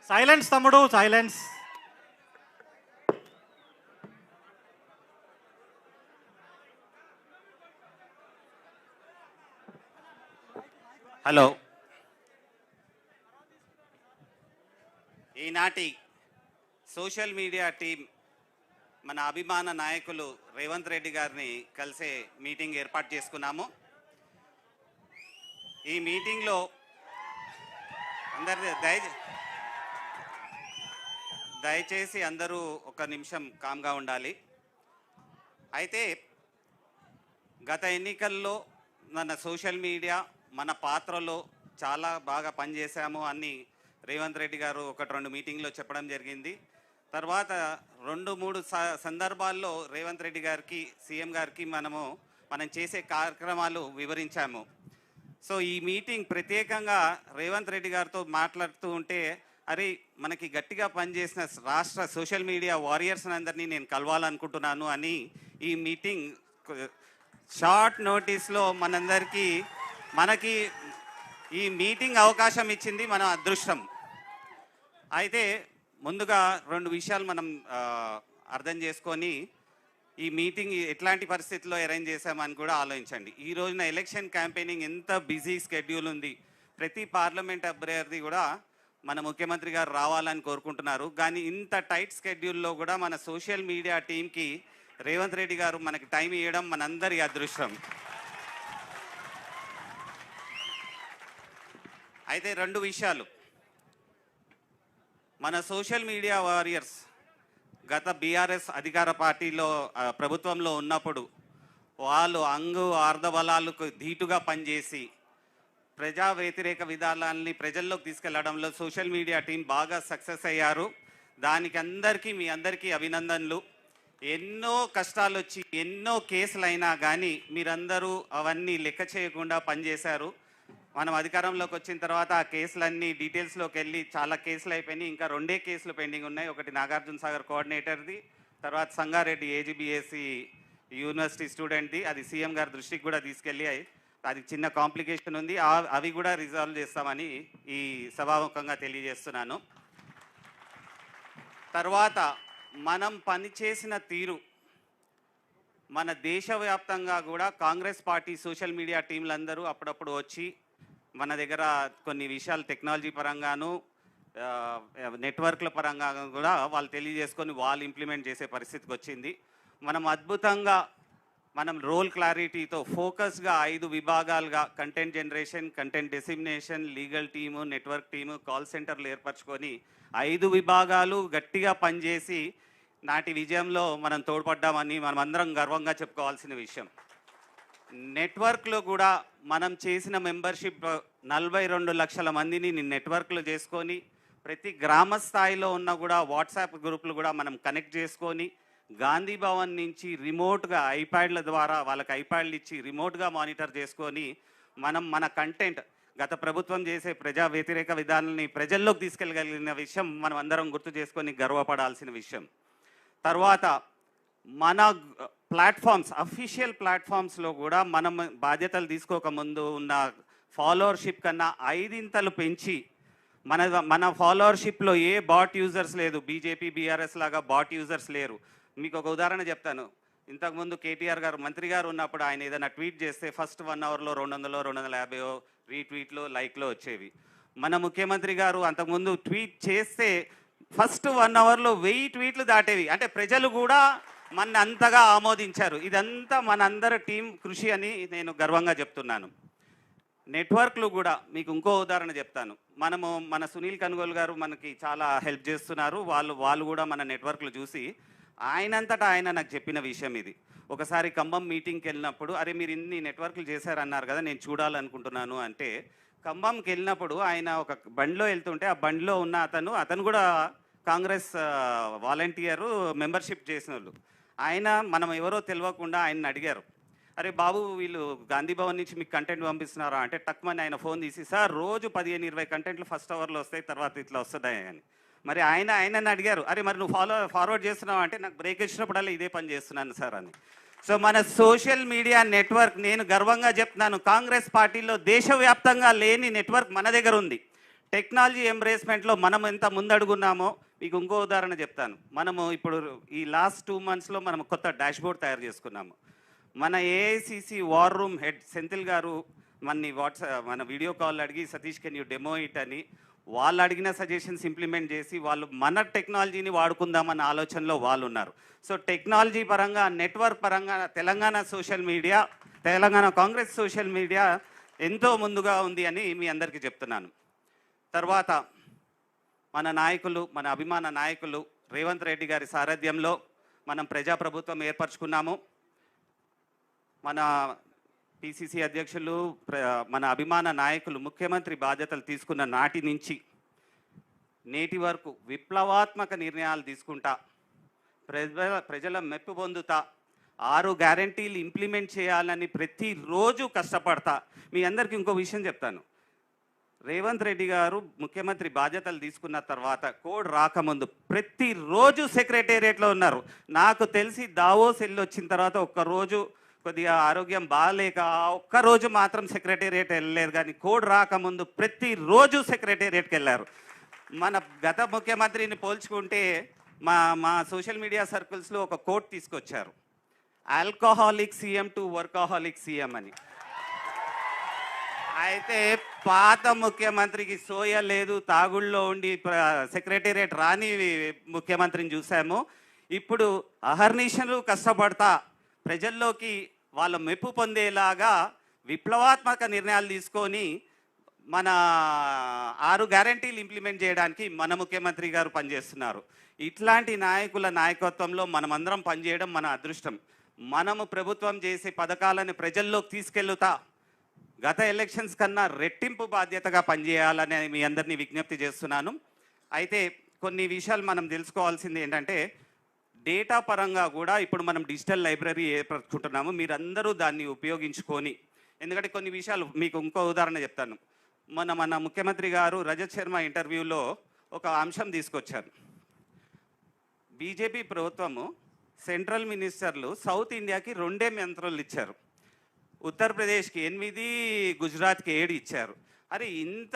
Silence తమ్ముడు, silence. Hello, ఈనాటి social media team మన అభిమాన నాయకులు రేవంత్ రెడ్డి గారిని కలిసే మీటింగ్ ఏర్పాటు చేసుకున్నాము. ఈ మీటింగ్లో అందరి దయచేసి అందరూ ఒక నిమిషం కామ్గా ఉండాలి. అయితే గత ఎన్నికల్లో మన సోషల్ మీడియా మన పాత్రలో చాలా బాగా పనిచేశాము అని రేవంత్ రెడ్డి గారు 1-2 మీటింగ్లో చెప్పడం జరిగింది. తర్వాత 2-3 సందర్భాల్లో రేవంత్ రెడ్డి గారికి, సీఎం గారికి మనం చేసే కార్యక్రమాలు వివరించాము. సో ఈ మీటింగ్ ప్రత్యేకంగా రేవంత్ రెడ్డి గారితో మాట్లాడుతూ ఉంటే, అరే మనకి గట్టిగా పనిచేసిన రాష్ట్ర సోషల్ మీడియా వారియర్స్ అందరినీ నేను కలవాలనుకుంటున్నాను అని ఈ మీటింగ్ షార్ట్ నోటీస్లో మనకి ఈ మీటింగ్ అవకాశం ఇచ్చింది మన అదృష్టం. అయితే ముందుగా 2 విషయాలు మనం అర్థం చేసుకొని ఈ మీటింగ్ ఎట్లాంటి పరిస్థితుల్లో అరేంజ్ చేశామని కూడా ఆలోచించండి. ఈ రోజున ఎలక్షన్ క్యాంపెయినింగ్ ఎంత బిజీ స్కెడ్యూల్ ఉంది. ప్రతి పార్లమెంట్ అభ్యర్థి కూడా మన ముఖ్యమంత్రి గారు రావాలని కోరుకుంటున్నారు. కానీ ఇంత టైట్ స్కెడ్యూల్లో కూడా మన సోషల్ మీడియా టీంకి రేవంత్ రెడ్డి గారు మనకి టైం ఇవ్వడం మనందరి అదృష్టం. అయితే 2 విషయాలు. మన సోషల్ మీడియా వారియర్స్ గత బీఆర్ఎస్ అధికార పార్టీలో ప్రభుత్వంలో ఉన్నప్పుడు వాళ్ళు ఆర్ధబలాలకు ధీటుగా పనిచేసి ప్రజా వ్యతిరేక విధానాల్ని ప్రజల్లోకి తీసుకెళ్లడంలో సోషల్ మీడియా టీం బాగా సక్సెస్ అయ్యారు. దానికి మీ అందరికీ అభినందనలు. ఎన్నో కష్టాలు వచ్చి ఎన్నో కేసులు అయినా కానీ మీరందరూ అవన్నీ లెక్క చేయకుండా పనిచేశారు. మనం అధికారంలోకి వచ్చిన తర్వాత ఆ కేసులన్నీ డీటెయిల్స్లోకి వెళ్ళి చాలా కేసులు అయిపోయినాయి. ఇంకా 2 కేసులు పెండింగ్ ఉన్నాయి. ఒకటి నాగార్జున సాగర్ కోఆర్డినేటర్ది, తర్వాత సంగారెడ్డి ఏజీబీఎస్సి యూనివర్సిటీ స్టూడెంట్ది. అది సీఎం గారి దృష్టికి కూడా తీసుకెళ్ళి అది చిన్న కాంప్లికేషన్ ఉంది, అవి కూడా రిజాల్వ్ చేస్తామని ఈ సభాముఖంగా తెలియజేస్తున్నాను. తర్వాత మనం పనిచేసిన తీరు మన దేశవ్యాప్తంగా కూడా కాంగ్రెస్ పార్టీ సోషల్ మీడియా టీంలందరూ అప్పుడప్పుడు వచ్చి మన దగ్గర కొన్ని విషయాలు టెక్నాలజీ పరంగాను నెట్వర్క్ల పరంగా కూడా వాళ్ళు తెలియజేసుకొని వాళ్ళు ఇంప్లిమెంట్ చేసే పరిస్థితికి వచ్చింది. మనం అద్భుతంగా రోల్ క్లారిటీతో ఫోకస్గా 5 విభాగాలుగా content generation, content dissemination, legal team, network team, call సెంటర్లు ఏర్పరచుకొని 5 విభాగాలు గట్టిగా పనిచేసి నాటి విజయంలో మనం తోడ్పడ్డామని మనం అందరం గర్వంగా చెప్పుకోవాల్సిన విషయం. నెట్వర్క్లో కూడా మనం చేసిన మెంబర్షిప్ 42 లక్షల మందిని నెట్వర్క్లు చేసుకొని ప్రతి గ్రామ స్థాయిలో ఉన్న కూడా వాట్సాప్ గ్రూపులు కూడా మనం కనెక్ట్ చేసుకొని గాంధీ భవన్ నుంచి రిమోట్గా ఐప్యాడ్ల ద్వారా వాళ్ళకి ఐప్యాడ్లు ఇచ్చి రిమోట్గా మానిటర్ చేసుకొని మన కంటెంట్ గత ప్రభుత్వం చేసే ప్రజా వ్యతిరేక విధానాన్ని ప్రజల్లోకి తీసుకెళ్ళగలిగిన విషయం మనం అందరం గుర్తు చేసుకొని గర్వపడాల్సిన విషయం. తర్వాత మన ప్లాట్ఫామ్స్, అఫీషియల్ ప్లాట్ఫామ్స్లో కూడా మనం బాధ్యతలు తీసుకోకముందు ఉన్న ఫాలోవర్షిప్ కన్నా 5 పెంచి మన ఫాలోవర్షిప్లో ఏ బాట్ యూజర్స్ లేదు. బీజేపీ బీఆర్ఎస్ లాగా బాట్ యూజర్స్ లేరు. మీకు ఒక ఉదాహరణ చెప్తాను. ఇంతకుముందు కేటీఆర్ గారు మంత్రి గారు ఉన్నప్పుడు ఆయన ఏదైనా ట్వీట్ చేస్తే ఫస్ట్ 1 అవర్లో 200-250 రీట్వీట్లు, లైక్లో వచ్చేవి. మన ముఖ్యమంత్రి గారు అంతకుముందు ట్వీట్ చేస్తే ఫస్ట్ 1 అవర్లో 1000 ట్వీట్లు దాటేవి. అంటే ప్రజలు కూడా మన అంతగా ఆమోదించారు. ఇదంతా మనందరి టీం కృషి అని నేను గర్వంగా చెప్తున్నాను. నెట్వర్క్లు కూడా మీకు ఇంకో ఉదాహరణ చెప్తాను. మన సునీల్ కనుగోలు గారు మనకి చాలా హెల్ప్ చేస్తున్నారు. వాళ్ళు కూడా మన నెట్వర్క్లు చూసి ఆయనంతటా ఆయన నాకు చెప్పిన విషయం ఇది. ఒకసారి ఖమ్మం మీటింగ్కి వెళ్ళినప్పుడు, అరే మీరు ఇన్ని నెట్వర్క్లు చేశారన్నారు కదా, నేను చూడాలనుకుంటున్నాను అంటే, ఖమ్మంకి వెళ్ళినప్పుడు ఆయన ఒక బండిలో వెళ్తుంటే ఆ బండిలో ఉన్న అతను కూడా కాంగ్రెస్ వాలంటీరు, మెంబర్షిప్ చేసిన వాళ్ళు. మనం ఎవరో తెలియకుండా ఆయన్ని అడిగారు, అరే బాబు వీళ్ళు గాంధీ భవన్ నుంచి మీకు కంటెంట్ పంపిస్తున్నారా అంటే, టక్మని ఆయన ఫోన్ తీసి, సార్ రోజు 15-20 కంటెంట్లు ఫస్ట్ అవర్లో వస్తాయి, తర్వాత ఇట్లా వస్తున్నాయి అని. మరి ఆయనని అడిగారు, అరే మరి నువ్వు ఫార్వర్డ్ చేస్తున్నావు అంటే, నాకు బ్రేక్ ఇచ్చినప్పుడల్లా ఇదే పని చేస్తున్నాను సార్ అని. సో మన సోషల్ మీడియా నెట్వర్క్, నేను గర్వంగా చెప్తున్నాను, కాంగ్రెస్ పార్టీలో దేశవ్యాప్తంగా లేని నెట్వర్క్ మన దగ్గర ఉంది. టెక్నాలజీ ఎంబ్రేస్మెంట్లో మనం ఎంత ముందడుగున్నామో మీకు ఇంకో ఉదాహరణ చెప్తాను. మనము ఇప్పుడు ఈ లాస్ట్ 2 monthsలో మనం కొత్త డాష్బోర్డ్ తయారు చేసుకున్నాము. మన AICC war room head Senthil గారు మన వీడియో కాల్ అడిగి Satish can you demo it అని వాళ్ళు అడిగిన సజెషన్స్ ఇంప్లిమెంట్ చేసి వాళ్ళు మన టెక్నాలజీని వాడుకుందామన్న ఆలోచనలో వాళ్ళు ఉన్నారు. సో టెక్నాలజీ పరంగా, నెట్వర్క్ పరంగా తెలంగాణ కాంగ్రెస్ సోషల్ మీడియా ఎంతో ముందుగా ఉంది అని మీ అందరికీ చెప్తున్నాను. తర్వాత మన నాయకులు, మన అభిమాన నాయకులు రేవంత్ రెడ్డి గారి సారథ్యంలో మనం ప్రజాప్రభుత్వం ఏర్పరచుకున్నాము. మన పిసిసి అధ్యక్షులు, మన అభిమాన నాయకులు ముఖ్యమంత్రి బాధ్యతలు తీసుకున్న నాటి నుంచి నేటి వరకు విప్లవాత్మక నిర్ణయాలు తీసుకుంటా, ప్రజల మెప్పు పొందుతా, 6 గ్యారంటీలు ఇంప్లిమెంట్ చేయాలని ప్రతిరోజు కష్టపడతా. మీ అందరికీ ఇంకో విషయం చెప్తాను. రేవంత్ రెడ్డి గారు ముఖ్యమంత్రి బాధ్యతలు తీసుకున్న తర్వాత కోడ్ రాకముందు ప్రతిరోజు సెక్రటేరియట్లో ఉన్నారు. నాకు తెలిసి దావోస్ వెళ్ళి వచ్చిన తర్వాత ఒక్కరోజు కొద్దిగా ఆరోగ్యం బాగాలేక ఒక్కరోజు మాత్రం సెక్రటేరియట్ వెళ్ళలేదు, కానీ కోడ్ రాకముందు ప్రతిరోజు సెక్రటేరియట్కి వెళ్ళారు. మన గత ముఖ్యమంత్రిని పోల్చుకుంటే మా సోషల్ మీడియా సర్కిల్స్లో ఒక కోట్ తీసుకొచ్చారు, alcoholic CM to workaholic CM అని. అయితే పాత ముఖ్యమంత్రికి సోయ లేదు, తాగుళ్ళలో ఉండి సెక్రటేరియట్ రాని ముఖ్యమంత్రిని చూసాము. ఇప్పుడు అహర్నిశలు కష్టపడతా ప్రజల్లోకి వాళ్ళ మెప్పు పొందేలాగా విప్లవాత్మక నిర్ణయాలు తీసుకొని మన 6 గ్యారంటీలు ఇంప్లిమెంట్ చేయడానికి మన ముఖ్యమంత్రి గారు పనిచేస్తున్నారు. ఇట్లాంటి నాయకుల నాయకత్వంలో మనమందరం పనిచేయడం మన అదృష్టం. మనము ప్రభుత్వం చేసే పథకాలను ప్రజల్లోకి తీసుకెళ్తా గత ఎలక్షన్స్ కన్నా రెట్టింపు బాధ్యతగా పనిచేయాలని మీ అందరినీ విజ్ఞప్తి చేస్తున్నాను. అయితే కొన్ని విషయాలు మనం తెలుసుకోవాల్సింది ఏంటంటే, డేటా పరంగా కూడా ఇప్పుడు మనం డిజిటల్ లైబ్రరీ ఏర్పరచుకుంటున్నాము. మీరందరూ దాన్ని ఉపయోగించుకొని, ఎందుకంటే కొన్ని విషయాలు మీకు ఇంకో ఉదాహరణ చెప్తాను. మన ముఖ్యమంత్రి గారు రజత్ శర్మ ఇంటర్వ్యూలో ఒక అంశం తీసుకొచ్చారు. బీజేపీ ప్రభుత్వము సెంట్రల్ మినిస్టర్లు సౌత్ ఇండియాకి 2 మంత్రులు ఇచ్చారు, ఉత్తరప్రదేశ్కి 8, గుజరాత్కి 7 ఇచ్చారు. అరే ఇంత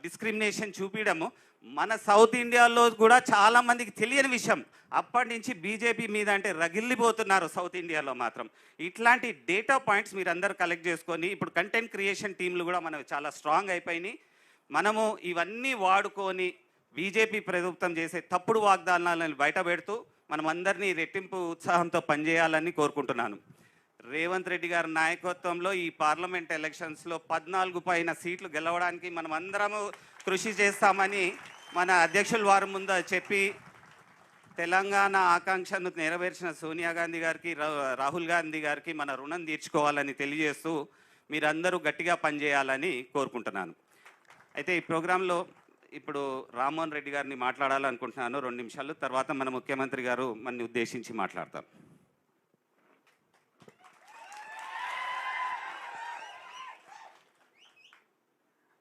డిస్క్రిమినేషన్ చూపించడము మన సౌత్ ఇండియాలో కూడా చాలామందికి తెలియని విషయం. అప్పటి నుంచి బీజేపీ మీద అంటే రగిల్లిపోతున్నారు సౌత్ ఇండియాలో మాత్రం. ఇట్లాంటి డేటా పాయింట్స్ మీరు అందరు కలెక్ట్ చేసుకొని, ఇప్పుడు కంటెంట్ క్రియేషన్ టీంలు కూడా మనకు చాలా స్ట్రాంగ్ అయిపోయినాయి. మనము ఇవన్నీ వాడుకొని బీజేపీ ప్రభుత్వం చేసే తప్పుడు వాగ్దానాలను బయట పెడుతూ మనం అందరినీ రెట్టింపు ఉత్సాహంతో పనిచేయాలని కోరుకుంటున్నాను. రేవంత్ రెడ్డి గారి నాయకత్వంలో ఈ పార్లమెంట్ ఎలక్షన్స్లో 14 పైన సీట్లు గెలవడానికి మనం అందరము కృషి చేస్తామని మన అధ్యక్షుల వారి ముందు చెప్పి, తెలంగాణ ఆకాంక్షను నెరవేర్చిన సోనియా గాంధీ గారికి, రాహుల్ గాంధీ గారికి మన రుణం తీర్చుకోవాలని తెలియజేస్తూ మీరందరూ గట్టిగా పనిచేయాలని కోరుకుంటున్నాను. అయితే ఈ ప్రోగ్రాంలో ఇప్పుడు రామ్మోహన్ రెడ్డి గారిని మాట్లాడాలనుకుంటున్నాను 2 నిమిషాలు. తర్వాత మన ముఖ్యమంత్రి గారు మనని ఉద్దేశించి మాట్లాడతారు.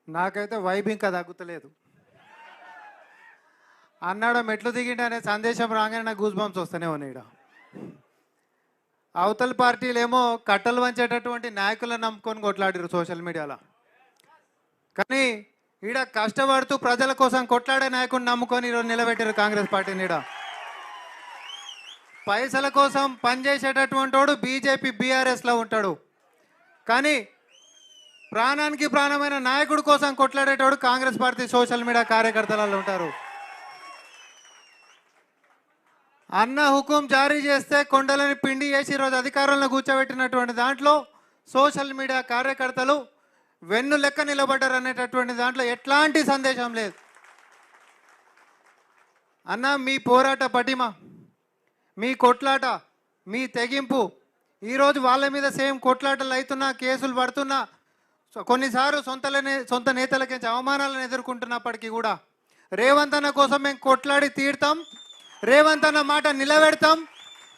నాకైతే వైబ్ ఇంకా తగ్గుతలేదు. అన్నాడు మెట్లు దిగిండి అనే సందేశం రాగానే నాకు గూస్ బంప్స్ వస్తూనే ఉన్నాయి. అవతల పార్టీలేమో కట్టలు వంచేటటువంటి నాయకులను నమ్ముకొని కొట్లాడారు సోషల్ మీడియాలో, కానీ ఈడ కష్టపడుతూ ప్రజల కోసం కొట్లాడే నాయకుడిని నమ్ముకొని ఈరోజు నిలబెట్టారు కాంగ్రెస్ పార్టీని. ఈడ పైసల కోసం పనిచేసేటటువంటి వాడు బీజేపీ బీఆర్ఎస్లో ఉంటాడు, కానీ ప్రాణానికి ప్రాణమైన నాయకుడి కోసం కొట్లాడేటోడు కాంగ్రెస్ పార్టీ సోషల్ మీడియా కార్యకర్తలలో ఉంటారు. అన్న హుకుం జారీ చేస్తే కొండలని పిండి చేసి ఈరోజు అధికారంలో కూర్చోబెట్టినటువంటి దాంట్లో సోషల్ మీడియా కార్యకర్తలు వెన్ను లెక్క నిలబడ్డారు అనేటటువంటి దాంట్లో ఎట్లాంటి సందేశం లేదు. అన్న మీ పోరాట పటిమ, మీ కొట్లాట, మీ తెగింపు ఈరోజు వాళ్ళ మీద సేమ్ కొట్లాటలు అవుతున్నా, కేసులు పడుతున్నా, కొన్నిసార్లు సొంత నేతలకి అవమానాలను ఎదుర్కొంటున్నప్పటికీ కూడా రేవంత్ అన్న కోసం మేము కొట్లాడి తీరుతాం, రేవంత్ అన్న మాట నిలబెడతాం,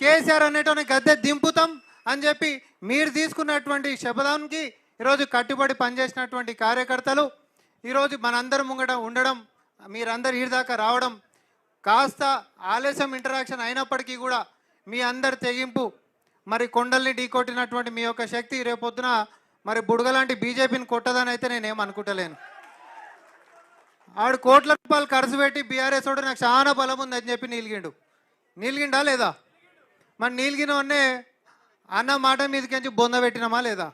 కేసీఆర్ అనేటువంటి గద్దె దింపుతాం అని చెప్పి మీరు తీసుకున్నటువంటి శపథానికి ఈరోజు కట్టుబడి పనిచేసినటువంటి కార్యకర్తలు ఈరోజు మనందరం ముంగట ఉండడం, మీరందరు ఈ దాకా రావడం, కాస్త ఆలస్యం ఇంటరాక్షన్ అయినప్పటికీ కూడా మీ అందరి తెగింపు, మరి కొండల్ని ఢీకొట్టినటువంటి మీ యొక్క శక్తి రేపొద్దున మరి బుడగలాంటి బీజేపీని కొట్టదని అయితే నేనేం అనుకుంటలేను. ఆడు కోట్ల రూపాయలు ఖర్చు పెట్టి బీఆర్ఎస్ వాడు నాకు చాలా బలం ఉంది అని చెప్పి నీలిగిండా లేదా? మరి నీలిగినవన్నే అన్న మాట మీదకించి బొంద పెట్టినామా లేదా?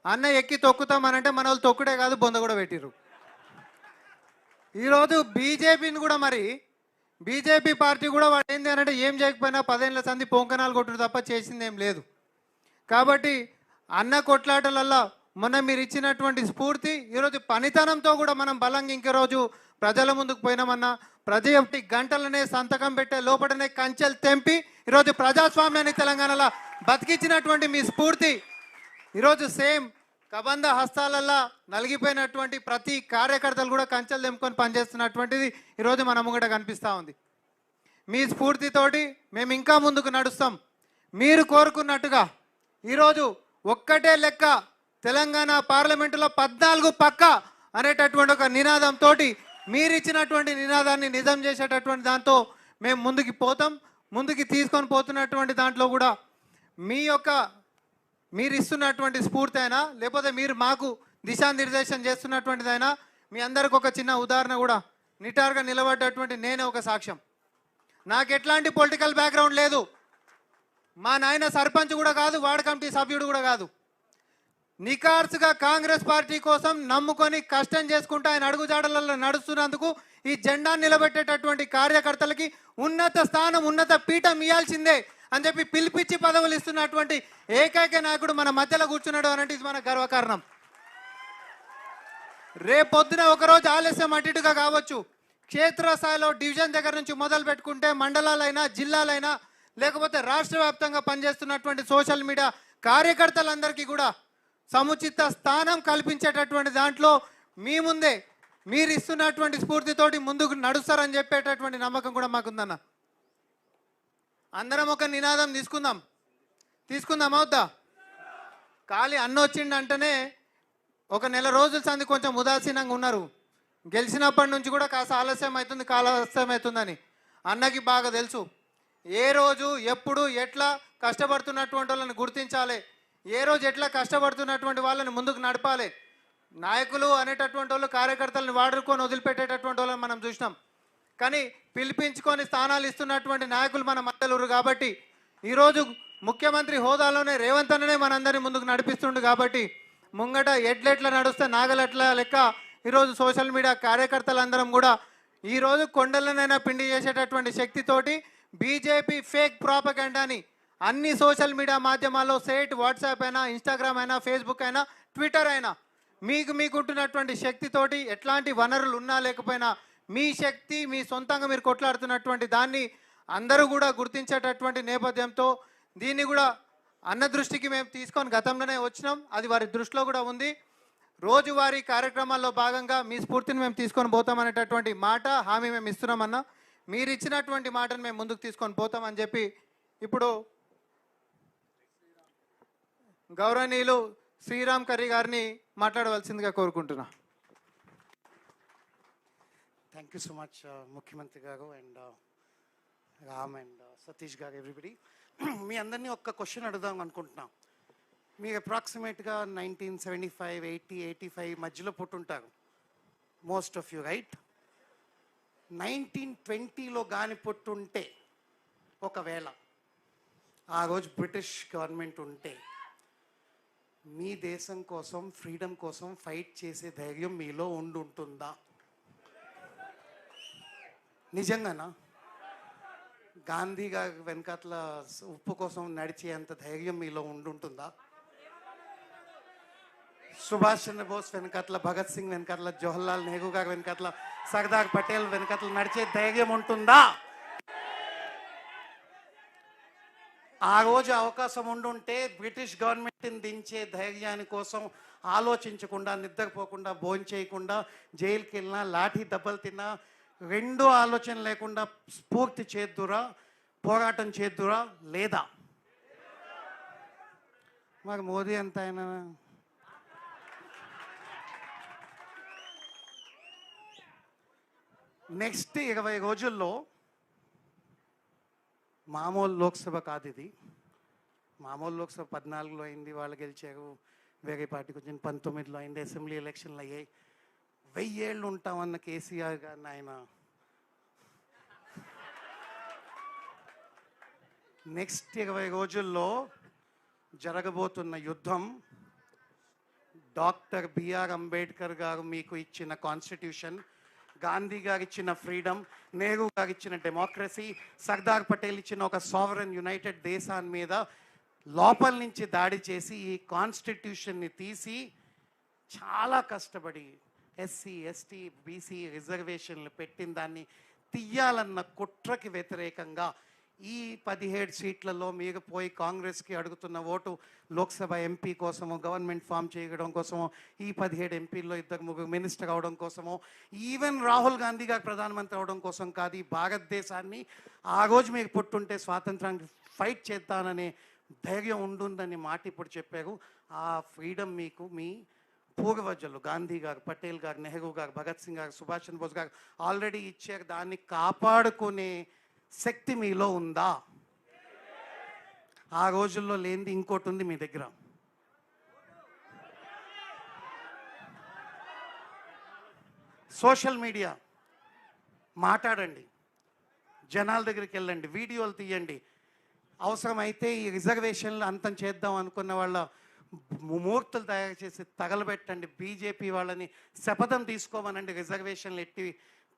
అన్న ఎక్కి తొక్కుతామనంటే మన వాళ్ళు తొక్కుడే కాదు, బొంద కూడా పెట్టిర్రు. ఈరోజు బీజేపీని కూడా మరి బీజేపీ పార్టీ కూడా వాడు ఏంది అంటే ఏం చేయకపోయినా 10 ఏళ్ల సంది పొంకనాలు కొట్టుడు తప్ప చేసింది ఏం లేదు. కాబట్టి అన్న కొట్లాటలల్లో మొన్న మీరు ఇచ్చినటువంటి స్ఫూర్తి ఈరోజు పనితనంతో కూడా మనం బలంగా ఇంక రోజు ప్రజల ముందుకు పోయినామన్నా. ప్రతి గంటలనే సంతకం పెట్టే లోపలనే కంచెలు తెంపి ఈరోజు ప్రజాస్వామ్యాన్ని తెలంగాణలో బతికించినటువంటి మీ స్ఫూర్తి ఈరోజు సేమ్ కబంధ హస్తాలల్లో నలిగిపోయినటువంటి ప్రతి కార్యకర్తలు కూడా కంచెలు తెంపుకొని పనిచేస్తున్నటువంటిది ఈరోజు మన ముంగట కనిపిస్తూ ఉంది. మీ స్ఫూర్తితోటి మేము ఇంకా ముందుకు నడుస్తాం. మీరు కోరుకున్నట్టుగా ఈరోజు ఒక్కటే లెక్క తెలంగాణ పార్లమెంటులో 14 పక్క అనేటటువంటి ఒక నినాదంతో మీరు ఇచ్చినటువంటి నినాదాన్ని నిజం చేసేటటువంటి దాంతో మేము ముందుకు పోతాం. ముందుకు తీసుకొని పోతున్నటువంటి దాంట్లో కూడా మీరు ఇస్తున్నటువంటి స్ఫూర్తి అయినా లేకపోతే మీరు మాకు దిశానిర్దేశం చేస్తున్నటువంటిదైనా మీ అందరికి ఒక చిన్న ఉదాహరణ కూడా నిటారుగా నిలబడ్డటువంటి నేనే ఒక సాక్ష్యం. నాకు ఎట్లాంటి పొలిటికల్ బ్యాక్గ్రౌండ్ లేదు. మా నాయన సర్పంచ్ కూడా కాదు, వార్డు కమిటీ సభ్యుడు కూడా కాదు. నికార్సుగా కాంగ్రెస్ పార్టీ కోసం నమ్ముకొని కష్టం చేసుకుంటూ ఆయన అడుగుజాడలలో నడుస్తున్నందుకు ఈ జెండా నిలబెట్టేటటువంటి కార్యకర్తలకి ఉన్నత స్థానం, ఉన్నత పీఠం ఇవ్వాల్సిందే అని చెప్పి పిలిపించి పదవులు ఇస్తున్నటువంటి ఏకైక నాయకుడు మన మధ్యలో కూర్చున్నాడు అనంటే ఇది మన గర్వకారణం. రేపొద్దున ఒకరోజు ఆలస్యం అటుగా కావచ్చు, క్షేత్రస్థాయిలో డివిజన్ దగ్గర నుంచి మొదలు పెట్టుకుంటే మండలాలైనా జిల్లాలైనా లేకపోతే రాష్ట్ర వ్యాప్తంగా పనిచేస్తున్నటువంటి సోషల్ మీడియా కార్యకర్తలందరికీ కూడా సముచిత స్థానం కల్పించేటటువంటి దాంట్లో మీ ముందే మీరు ఇస్తున్నటువంటి స్ఫూర్తితోటి ముందుకు నడుస్తారని చెప్పేటటువంటి నమ్మకం కూడా మాకుందన్న. అందరం ఒక నినాదం తీసుకుందాం అవుద్దా? ఖాళీ అన్న వచ్చిండంటేనే ఒక నెల రోజుల సంది కొంచెం ఉదాసీనంగా ఉన్నారు. గెలిచినప్పటి నుంచి కూడా కాస్త ఆలస్యం అవుతుందని అన్నకి బాగా తెలుసు. ఏ రోజు ఎప్పుడు ఎట్లా కష్టపడుతున్నటువంటి వాళ్ళని గుర్తించాలి, ఏ రోజు ఎట్లా కష్టపడుతున్నటువంటి వాళ్ళని ముందుకు నడపాలి. నాయకులు అనేటటువంటి వాళ్ళు కార్యకర్తలను వాడుకొని వదిలిపెట్టేటటువంటి వాళ్ళని మనం చూసినాం. కానీ పిలిపించుకొని స్థానాలు ఇస్తున్నటువంటి నాయకులు మన మధ్యలో కాబట్టి ఈరోజు ముఖ్యమంత్రి హోదాలోనే రేవంత్ అన్ననే మనందరినీ ముందుకు నడిపిస్తుండు. కాబట్టి ముంగట ఎట్లెట్లా నడుస్తే నాగలెట్ల లెక్క ఈరోజు సోషల్ మీడియా కార్యకర్తలందరం కూడా ఈరోజు కొండలనైనా పిండి చేసేటటువంటి శక్తితోటి బీజేపీ ఫేక్ ప్రాపగండాని అన్ని సోషల్ మీడియా మాధ్యమాల్లో సేట్ వాట్సాప్ అయినా, ఇన్స్టాగ్రామ్ అయినా, ఫేస్బుక్ అయినా, ట్విట్టర్ అయినా మీకుంటున్నటువంటి శక్తితోటి ఎట్లాంటి వనరులు ఉన్నా లేకపోయినా మీ శక్తి మీ సొంతంగా మీరు కొట్లాడుతున్నటువంటి దాన్ని అందరూ కూడా గుర్తించేటటువంటి నేపథ్యంతో దీన్ని కూడా అన్న దృష్టికి మేము తీసుకొని గతంలోనే వచ్చినాం. అది వారి దృష్టిలో కూడా ఉంది. రోజువారీ కార్యక్రమాల్లో భాగంగా మీ స్ఫూర్తిని మేము తీసుకొని పోతామనేటటువంటి మాట హామీ మేము ఇస్తున్నామన్నా. మీరు ఇచ్చినటువంటి మాటను మేము ముందుకు తీసుకొని పోతామని చెప్పి ఇప్పుడు గౌరవనీయులు శ్రీరామ్ కర్రీ గారిని మాట్లాడవలసిందిగా కోరుకుంటున్నా. థ్యాంక్ యూ సో మచ్ ముఖ్యమంత్రి గారు అండ్ రామ్ అండ్ సతీష్ గారు, ఎవ్రీబడి. మీ అందరినీ ఒక్క క్వశ్చన్ అడుగుదాం అనుకుంటున్నాం. మీరు అప్రాక్సిమేట్గా 1975, 80, 85 మధ్యలో పుట్టుంటారు మోస్ట్ ఆఫ్ యూ, రైట్? 1920లో కానీ పుట్టుంటే ఒకవేళ ఆ రోజు బ్రిటిష్ గవర్నమెంట్ ఉంటే మీ దేశం కోసం, ఫ్రీడమ్ కోసం ఫైట్ చేసే ధైర్యం మీలో ఉంటుందా? నిజంగానా? గాంధీ గారి వెనకాతల ఉప్పు కోసం నడిచేంత ధైర్యం మీలో ఉంటుందా? సుభాష్ చంద్రబోస్ వెనకాతల, భగత్ సింగ్ వెనకాతల, జవహర్లాల్ నెహ్రూ గారి వెనకాతల, సర్దార్ పటేల్ వెనకాతల నడిచే ధైర్యం ఉంటుందా? ఆ రోజు అవకాశం ఉండుంటే బ్రిటిష్ గవర్నమెంట్ని దించే ధైర్యాని కోసం ఆలోచించకుండా, నిద్రపోకుండా, భోంచేయకుండా, జైలుకి వెళ్ళినా, లాఠీ దెబ్బలు తిన్నా, రెండో ఆలోచన లేకుండా స్ఫూర్తి చేద్దురా, పోరాటం చేద్దురా లేదా? మరి మోదీ ఎంత అయినా నెక్స్ట్ 20 రోజుల్లో మామూలు లోక్సభ కాదు ఇది. మామూలు లోక్సభ 14లో అయింది, వాళ్ళు గెలిచారు. వేరే పార్టీకి వచ్చింది 19లో అయింది. అసెంబ్లీ ఎలక్షన్లు అయ్యాయి. 1000 ఏళ్ళు ఉంటామన్న కేసీఆర్ గారిని ఆయన నెక్స్ట్ 20 రోజుల్లో జరగబోతున్న యుద్ధం డాక్టర్ బిఆర్ అంబేద్కర్ గారు మీకు ఇచ్చిన కాన్స్టిట్యూషన్, గాంధీ గారు ఇచ్చిన ఫ్రీడమ్, నెహ్రూ గారు ఇచ్చిన డెమోక్రసీ, సర్దార్ పటేల్ ఇచ్చిన ఒక సావరన్ యునైటెడ్ దేశాన్ని మీద లోపల నుంచి దాడి చేసి ఈ కాన్స్టిట్యూషన్ని తీసి చాలా కష్టపడి ఎస్సీ ఎస్టీ బీసీ రిజర్వేషన్లు పెట్టిన దాన్ని తీయాలన్న కుట్రకి వ్యతిరేకంగా ఈ 17 సీట్లలో మీరు పోయి కాంగ్రెస్కి అడుగుతున్న ఓటు లోక్సభ ఎంపీ కోసమో, గవర్నమెంట్ ఫామ్ చేయడం కోసమో, ఈ 17 ఎంపీల్లో 2-3 మినిస్టర్ అవడం కోసమో, ఈవెన్ రాహుల్ గాంధీ గారు ప్రధానమంత్రి అవడం కోసం కాదు. ఈ భారతదేశాన్ని ఆ రోజు మీకు పుట్టుంటే స్వాతంత్రానికి ఫైట్ చేద్దాననే ధైర్యం ఉంటుందని మాట ఇప్పుడు చెప్పారు. ఆ ఫ్రీడమ్ మీకు మీ పూర్వజులు గాంధీ గారు, పటేల్ గారు, నెహ్రూ గారు, భగత్ సింగ్ గారు, సుభాష్ చంద్రబోస్ గారు ఆల్రెడీ ఇచ్చారు. దాన్ని కాపాడుకునే శక్తి మీలో ఉందా? ఆ రోజుల్లో లేనిది ఇంకోటి ఉంది మీ దగ్గర. సోషల్ మీడియా మాట్లాడండి, జనాల దగ్గరికి వెళ్ళండి, వీడియోలు తీయండి. అవసరమైతే ఈ రిజర్వేషన్లు అంతం చేద్దాం అనుకున్న వాళ్ళ మూర్తులు తయారు చేసి తగలబెట్టండి. బీజేపీ వాళ్ళని శపథం తీసుకోమనండి, రిజర్వేషన్లు ఎట్టి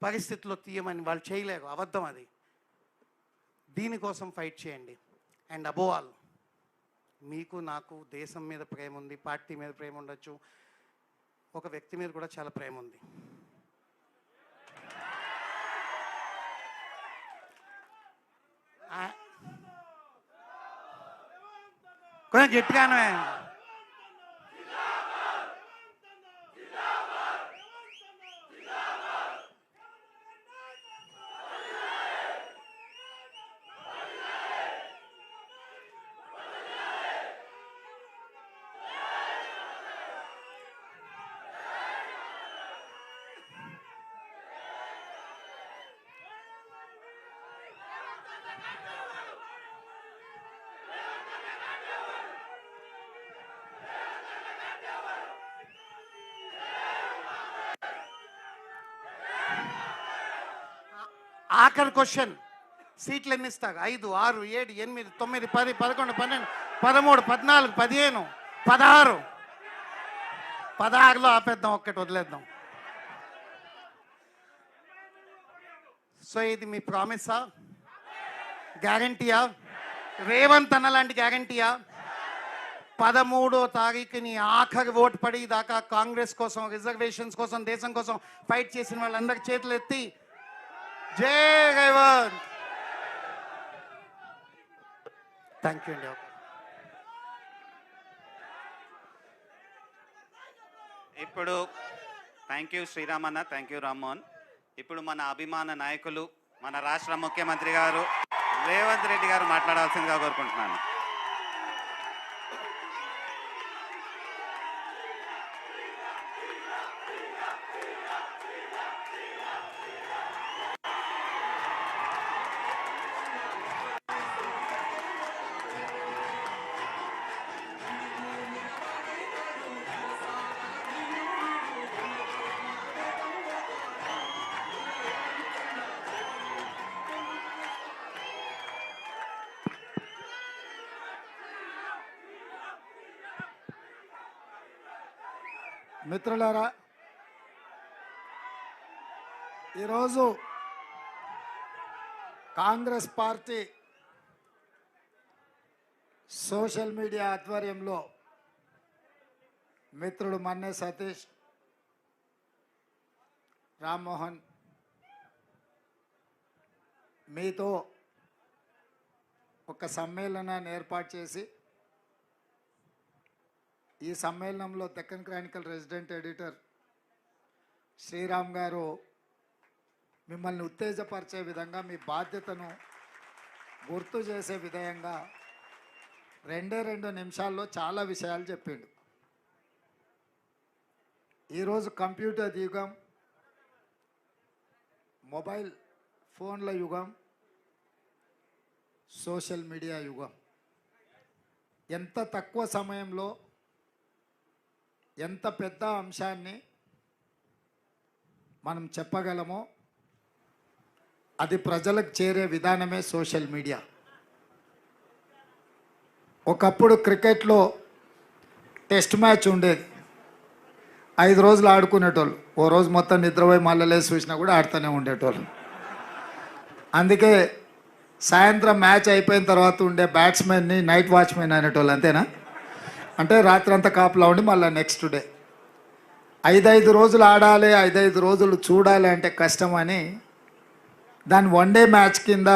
పరిస్థితుల్లో తీయమని. వాళ్ళు చేయలేరు, అబద్ధం అది. దీనికోసం ఫైట్ చేయండి. అండ్ అబోవ్ ఆల్, మీకు నాకు దేశం మీద ప్రేమ ఉంది, పార్టీ మీద ప్రేమ ఉండొచ్చు, ఒక వ్యక్తి మీద కూడా చాలా ప్రేమ ఉంది. కొంచెం గట్టిగానే ఆఖరి క్వశ్చన్, సీట్లు ఎన్ని ఇస్తారు? 5, 6, 7, 8, 9, 10, 11, 12, 13, 14, 15, 16. 16లో ఆపేద్దాం, ఒక్కటి వదిలేద్దాం. సో ఇది మీ ప్రామిసా? గ్యారంటీయా? రేవంత్ అన్న లాంటి గ్యారంటీయా? 13వ తారీఖుని ఆఖరి ఓటు పడి దాకా కాంగ్రెస్ కోసం, రిజర్వేషన్స్ కోసం, దేశం కోసం ఫైట్ చేసిన వాళ్ళందరి చేతులు ఎత్తి జై రేవంత్. థ్యాంక్ యూ అండి. ఇప్పుడు థ్యాంక్ యూ శ్రీరామన్న, థ్యాంక్ యూ రామ్మోహన్. ఇప్పుడు మన అభిమాన నాయకులు, మన రాష్ట్ర ముఖ్యమంత్రి గారు రేవంత్ రెడ్డి గారు మాట్లాడాల్సిందిగా కోరుకుంటున్నాను. మిత్రులారా, ఈరోజు కాంగ్రెస్ పార్టీ సోషల్ మీడియా ఆధ్వర్యంలో మిత్రుడు మన్నే సతీష్, రామ్మోహన్ మీతో ఒక సమ్మేళనాన్ని ఏర్పాటు చేసి, ఈ సమ్మేళనంలో Deccan Chronicle resident editor Sriram గారు మిమ్మల్ని ఉత్తేజపరిచే విధంగా, మీ బాధ్యతను గుర్తు చేసే విధంగా 2 నిమిషాల్లో చాలా విషయాలు చెప్పిండు. ఈరోజు కంప్యూటర్ యుగం, మొబైల్ ఫోన్ల యుగం, సోషల్ మీడియా యుగం. ఎంత తక్కువ సమయంలో ఎంత పెద్ద అంశాన్ని మనం చెప్పగలమో అది ప్రజలకు చేరే విధానమే సోషల్ మీడియా. ఒకప్పుడు క్రికెట్లో టెస్ట్ మ్యాచ్ ఉండేది, 5 రోజులు ఆడుకునేటోళ్ళు. ఓ రోజు మొత్తం నిద్రపోయి మళ్ళీ లేచి చూసినా కూడా ఆడుతూనే ఉండేటోళ్ళు. అందుకే సాయంత్రం మ్యాచ్ అయిపోయిన తర్వాత ఉండే బ్యాట్స్మెన్ని నైట్ వాచ్మెన్ అనేటోళ్ళు, అంతేనా? అంటే రాత్రి అంతా కాపులా ఉండి మళ్ళీ నెక్స్ట్ డే 5 రోజులు ఆడాలి, 5 రోజులు చూడాలి అంటే కష్టమని దాన్ని వన్డే మ్యాచ్ కింద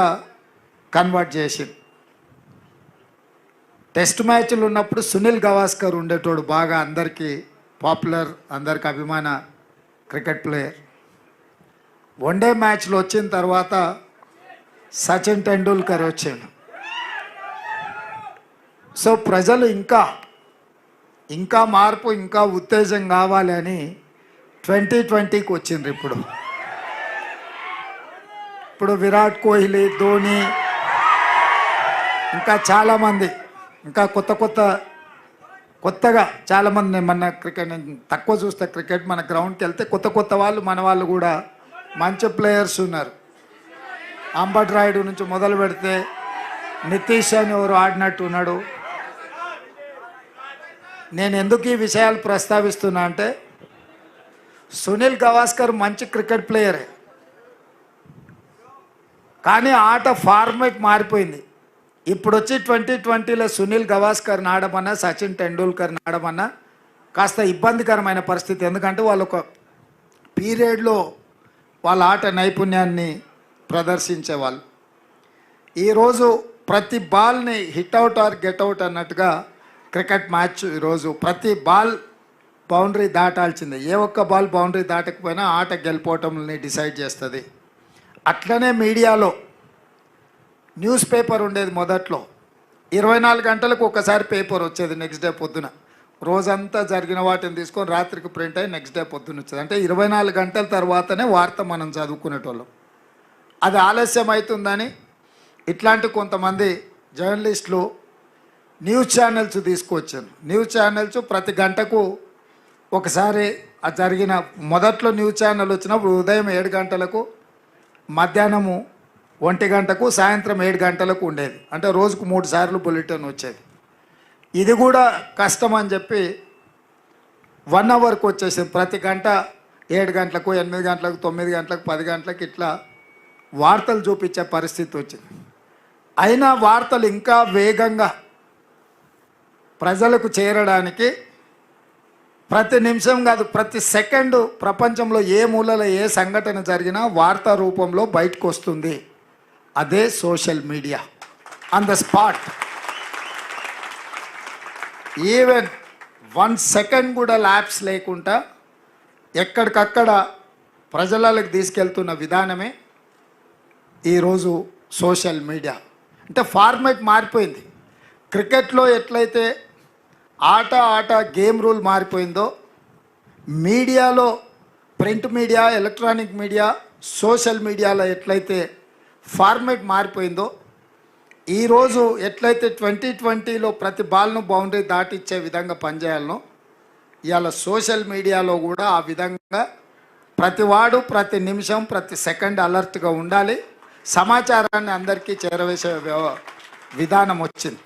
కన్వర్ట్ చేసి, టెస్ట్ మ్యాచ్లు ఉన్నప్పుడు సునీల్ గవాస్కర్ ఉండేటోడు, బాగా అందరికీ పాపులర్, అందరికి అభిమాన క్రికెట్ ప్లేయర్. వన్డే మ్యాచ్లు వచ్చిన తర్వాత సచిన్ టెండూల్కర్ వచ్చాడు. సో ప్రజలు ఇంకా మార్పు, ఇంకా ఉత్తేజం కావాలి అని 2020కి వచ్చిండ్రు. ఇప్పుడు విరాట్ కోహ్లీ, ధోని, ఇంకా చాలామంది, ఇంకా కొత్తగా చాలామంది. నేను మన క్రికెట్ నేను తక్కువ చూస్తే క్రికెట్, మన గ్రౌండ్కి వెళ్తే కొత్త వాళ్ళు, మన వాళ్ళు కూడా మంచి ప్లేయర్స్ ఉన్నారు. అంబట్ రాయుడు నుంచి మొదలు పెడితే నితీష్ అని ఎవరు ఆడినట్టు ఉన్నాడు. నేను ఎందుకు ఈ విషయాలు ప్రస్తావిస్తున్నా అంటే, సునీల్ గవాస్కర్ మంచి క్రికెట్ ప్లేయరే, కానీ ఆట ఫార్మేట్ మారిపోయింది. ఇప్పుడు వచ్చి 2020లో సునీల్ గవాస్కర్ ఆడమన్నా, సచిన్ టెండూల్కర్ ఆడమన్నా కాస్త ఇబ్బందికరమైన పరిస్థితి. ఎందుకంటే వాళ్ళు ఒక పీరియడ్లో వాళ్ళ ఆట నైపుణ్యాన్ని ప్రదర్శించేవాళ్ళు. ఈరోజు ప్రతి బాల్ని hit out or get out అన్నట్టుగా క్రికెట్ మ్యాచ్. ఈరోజు ప్రతి బాల్ బౌండరీ దాటాల్సిందే. ఏ ఒక్క బాల్ బౌండరీ దాటకపోయినా ఆట గెలిపోవటంని డిసైడ్ చేస్తుంది. అట్లనే మీడియాలో న్యూస్ పేపర్ ఉండేది మొదట్లో, 24 గంటలకు ఒకసారి పేపర్ వచ్చేది. నెక్స్ట్ డే పొద్దున రోజంతా జరిగిన వాటిని తీసుకొని రాత్రికి ప్రింట్ అయ్యి నెక్స్ట్ డే పొద్దున వచ్చేది. అంటే 24 గంటల తర్వాతనే వార్త మనం చదువుకునేటోళ్ళం. అది ఆలస్యం అవుతుందని ఇట్లాంటి కొంతమంది జర్నలిస్టులు న్యూస్ ఛానల్స్ తీసుకొచ్చారు. న్యూస్ ఛానల్స్ ప్రతి గంటకు ఒకసారి అది జరిగిన, మొదట్లో న్యూస్ ఛానల్ వచ్చినప్పుడు ఉదయం 7 గంటలకు, మధ్యాహ్నము 1 గంటకు, సాయంత్రం 7 గంటలకు ఉండేది. అంటే రోజుకు 3 సార్లు బులెటిన్ వచ్చేది. ఇది కూడా కష్టం అని చెప్పి 1 అవర్కి వచ్చేసింది. ప్రతి గంట 7 గంటలకు, 8 గంటలకు, 9 గంటలకు, 10 గంటలకు ఇట్లా వార్తలు చూపించే పరిస్థితి వచ్చింది. అయినా వార్తలు ఇంకా వేగంగా ప్రజలకు చేరడానికి ప్రతి నిమిషం కాదు, ప్రతి సెకండు ప్రపంచంలో ఏ మూలలో ఏ సంఘటన జరిగినా వార్తా రూపంలో బయటకు వస్తుంది. అదే social media. On the spot, even 1 second కూడా ల్యాప్స్ లేకుండా ఎక్కడికక్కడ ప్రజలకు తీసుకెళ్తున్న విధానమే ఈరోజు సోషల్ మీడియా. అంటే ఫార్మేట్ మారిపోయింది. క్రికెట్లో ఎట్లయితే ఆట గేమ్ రూల్ మారిపోయిందో, మీడియాలో print media, electronic media, social మీడియాలో ఎట్లయితే ఫార్మేట్ మారిపోయిందో, ఈరోజు ఎట్లయితే 2020లో ప్రతి బాల్ను బౌండరీ దాటిచ్చే విధంగా పనిచేయాలనో, ఇవాళ సోషల్ మీడియాలో కూడా ఆ విధంగా ప్రతివాడు ప్రతి నిమిషం ప్రతి సెకండ్ అలర్ట్గా ఉండాలి. సమాచారాన్ని అందరికీ చేరవేసే విధానం వచ్చింది.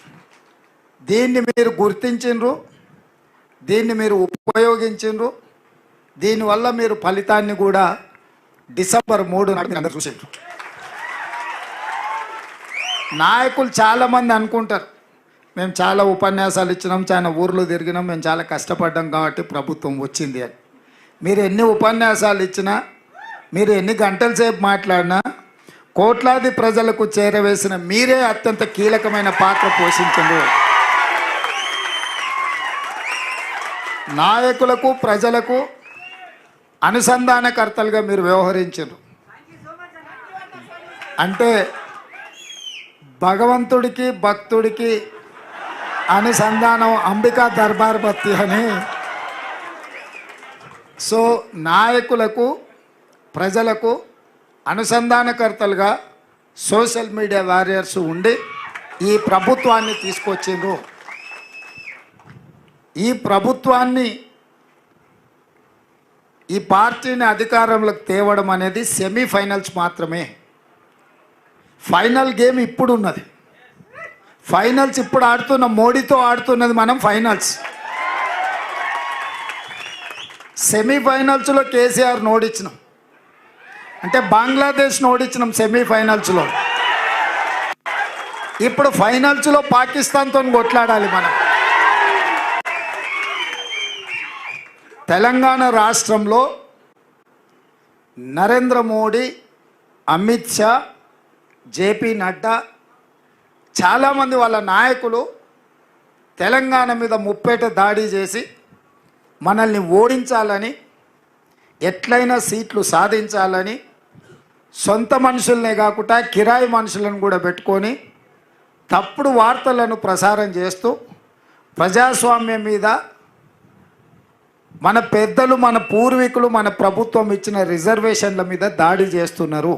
దీన్ని మీరు గుర్తించిండ్రు, దీన్ని మీరు ఉపయోగించిండ్రు. దీనివల్ల మీరు ఫలితాన్ని కూడా డిసెంబర్ 3 నాడు అందరూ చూసిండ్రు. నాయకులు చాలామంది అనుకుంటారు, మేము చాలా ఉపన్యాసాలు ఇచ్చినాం, చాలా ఊర్లు తిరిగినాం, మేము చాలా కష్టపడ్డాం కాబట్టి ప్రభుత్వం వచ్చింది అని. మీరు ఎన్ని ఉపన్యాసాలు ఇచ్చినా, మీరు ఎన్ని గంటల సేపు మాట్లాడినా, కోట్లాది ప్రజలకు చేరవేసిన మీరే అత్యంత కీలకమైన పాత్ర పోషించారు. నాయకులకు ప్రజలకు అనుసంధానకర్తలుగా మీరు వ్యవహరించారు. అంటే భగవంతుడికి భక్తుడికి అనుసంధానం అంబికా దర్బార్ బత్తి అని. సో నాయకులకు ప్రజలకు అనుసంధానకర్తలుగా సోషల్ మీడియా వారియర్స్ ఉండి ఈ ప్రభుత్వాన్ని తీసుకొచ్చిండ్రు. ఈ ప్రభుత్వాన్ని ఈ పార్టీని అధికారంలోకి తేవడం అనేది సెమీఫైనల్స్ మాత్రమే. ఫైనల్ గేమ్ ఇప్పుడు ఉన్నది. ఫైనల్స్ ఇప్పుడు ఆడుతున్న మోడీతో ఆడుతున్నది మనం ఫైనల్స్. సెమీఫైనల్స్లో కేసీఆర్ ఓడించినాం, అంటే బంగ్లాదేశ్ ఓడించినాం సెమీఫైనల్స్లో. ఇప్పుడు ఫైనల్స్లో పాకిస్తాన్తో కొట్లాడాలి మనం. తెలంగాణ రాష్ట్రంలో నరేంద్ర మోడీ, అమిత్ షా, జేపీ నడ్డా, చాలామంది వాళ్ళ నాయకులు తెలంగాణ మీద ముప్పేట దాడి చేసి మనల్ని ఓడించాలని, ఎట్లయినా సీట్లు సాధించాలని సొంత మనుషులనే కాకుండా కిరాయి మనుషులను కూడా పెట్టుకొని తప్పుడు వార్తలను ప్రసారం చేస్తూ ప్రజాస్వామ్యం మీద, మన పెద్దలు, మన పూర్వీకులు, మన ప్రభుత్వం ఇచ్చిన రిజర్వేషన్ల మీద దాడి చేస్తున్నారు.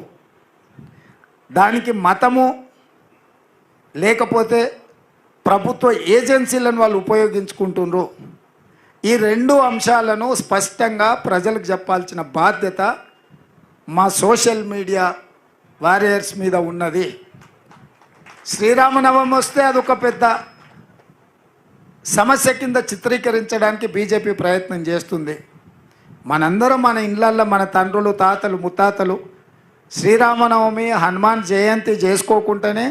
దానికి మతము లేకపోతే ప్రభుత్వ ఏజెన్సీలను వాళ్ళు ఉపయోగించుకుంటున్నారు. ఈ రెండు అంశాలను స్పష్టంగా ప్రజలకు చెప్పాల్సిన బాధ్యత మా సోషల్ మీడియా వారియర్స్ మీద ఉన్నది. శ్రీరామనవమి వస్తే అదొక పెద్ద సమస్య కింద చిత్రీకరించడానికి బీజేపీ ప్రయత్నం చేస్తుంది. మనందరం మన ఇళ్ళల్లో మన తండ్రులు, తాతలు, ముత్తాతలు శ్రీరామనవమి, హనుమాన్ జయంతి చేసుకోకుండానే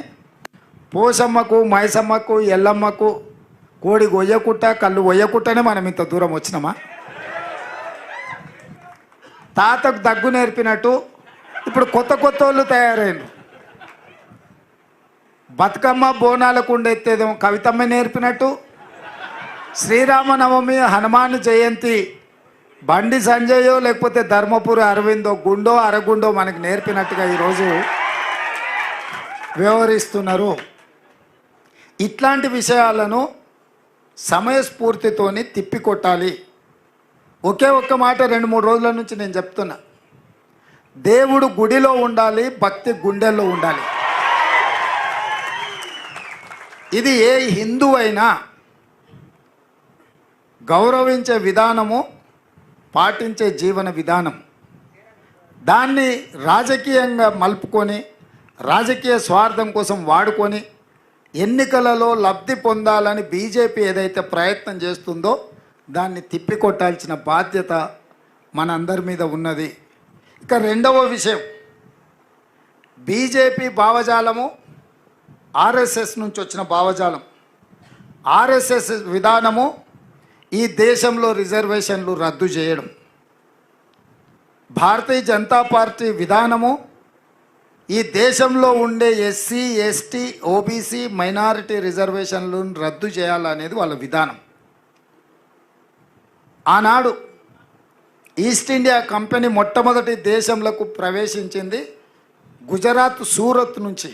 పోసమ్మకు, మైసమ్మకు, ఎల్లమ్మకు కోడి గొయ్యకుట్ట, కళ్ళు ఒయ్యకుట్టనే మనం ఇంత దూరం వచ్చినామా? తాతకు దగ్గు నేర్పినట్టు ఇప్పుడు కొత్త కొత్త వాళ్ళు తయారైన. బతుకమ్మ బోనాలకు ఉండెత్తేదేమో కవితమ్మ నేర్పినట్టు, శ్రీరామనవమి, హనుమాన్ జయంతి బండి సంజయో లేకపోతే ధర్మపురి అరవిందో గుండో అరగుండో మనకు నేర్పినట్టుగా ఈరోజు వ్యవహరిస్తున్నారు. ఇట్లాంటి విషయాలను సమయస్ఫూర్తితోని తిప్పికొట్టాలి. ఒకే ఒక్క మాట 2-3 రోజుల నుంచి నేను చెప్తున్నా, దేవుడు గుడిలో ఉండాలి, భక్తి గుండెల్లో ఉండాలి. ఇది ఏ హిందూ అయినా గౌరవించే విధానము, పాటించే జీవన విధానం. దాన్ని రాజకీయంగా మలుపుకొని, రాజకీయ స్వార్థం కోసం వాడుకొని ఎన్నికలలో లబ్ధి పొందాలని బీజేపీ ఏదైతే ప్రయత్నం చేస్తుందో దాన్ని తిప్పికొట్టాల్సిన బాధ్యత మనందరి మీద ఉన్నది. ఇక రెండవ విషయం, బీజేపీ భావజాలము ఆర్ఎస్ఎస్ నుంచి వచ్చిన భావజాలం. ఆర్ఎస్ఎస్ విధానము ఈ దేశంలో రిజర్వేషన్లు రద్దు చేయడం. భారతీయ జనతా పార్టీ విధానము ఈ దేశంలో ఉండే ఎస్సీ, ఎస్టీ, ఓబీసీ, మైనారిటీ రిజర్వేషన్లను రద్దు చేయాలనేది వాళ్ళ విధానం. ఆనాడు ఈస్ట్ ఇండియా కంపెనీ మొట్టమొదటి దేశంలోకి ప్రవేశించింది గుజరాత్ సూరత్ నుంచి.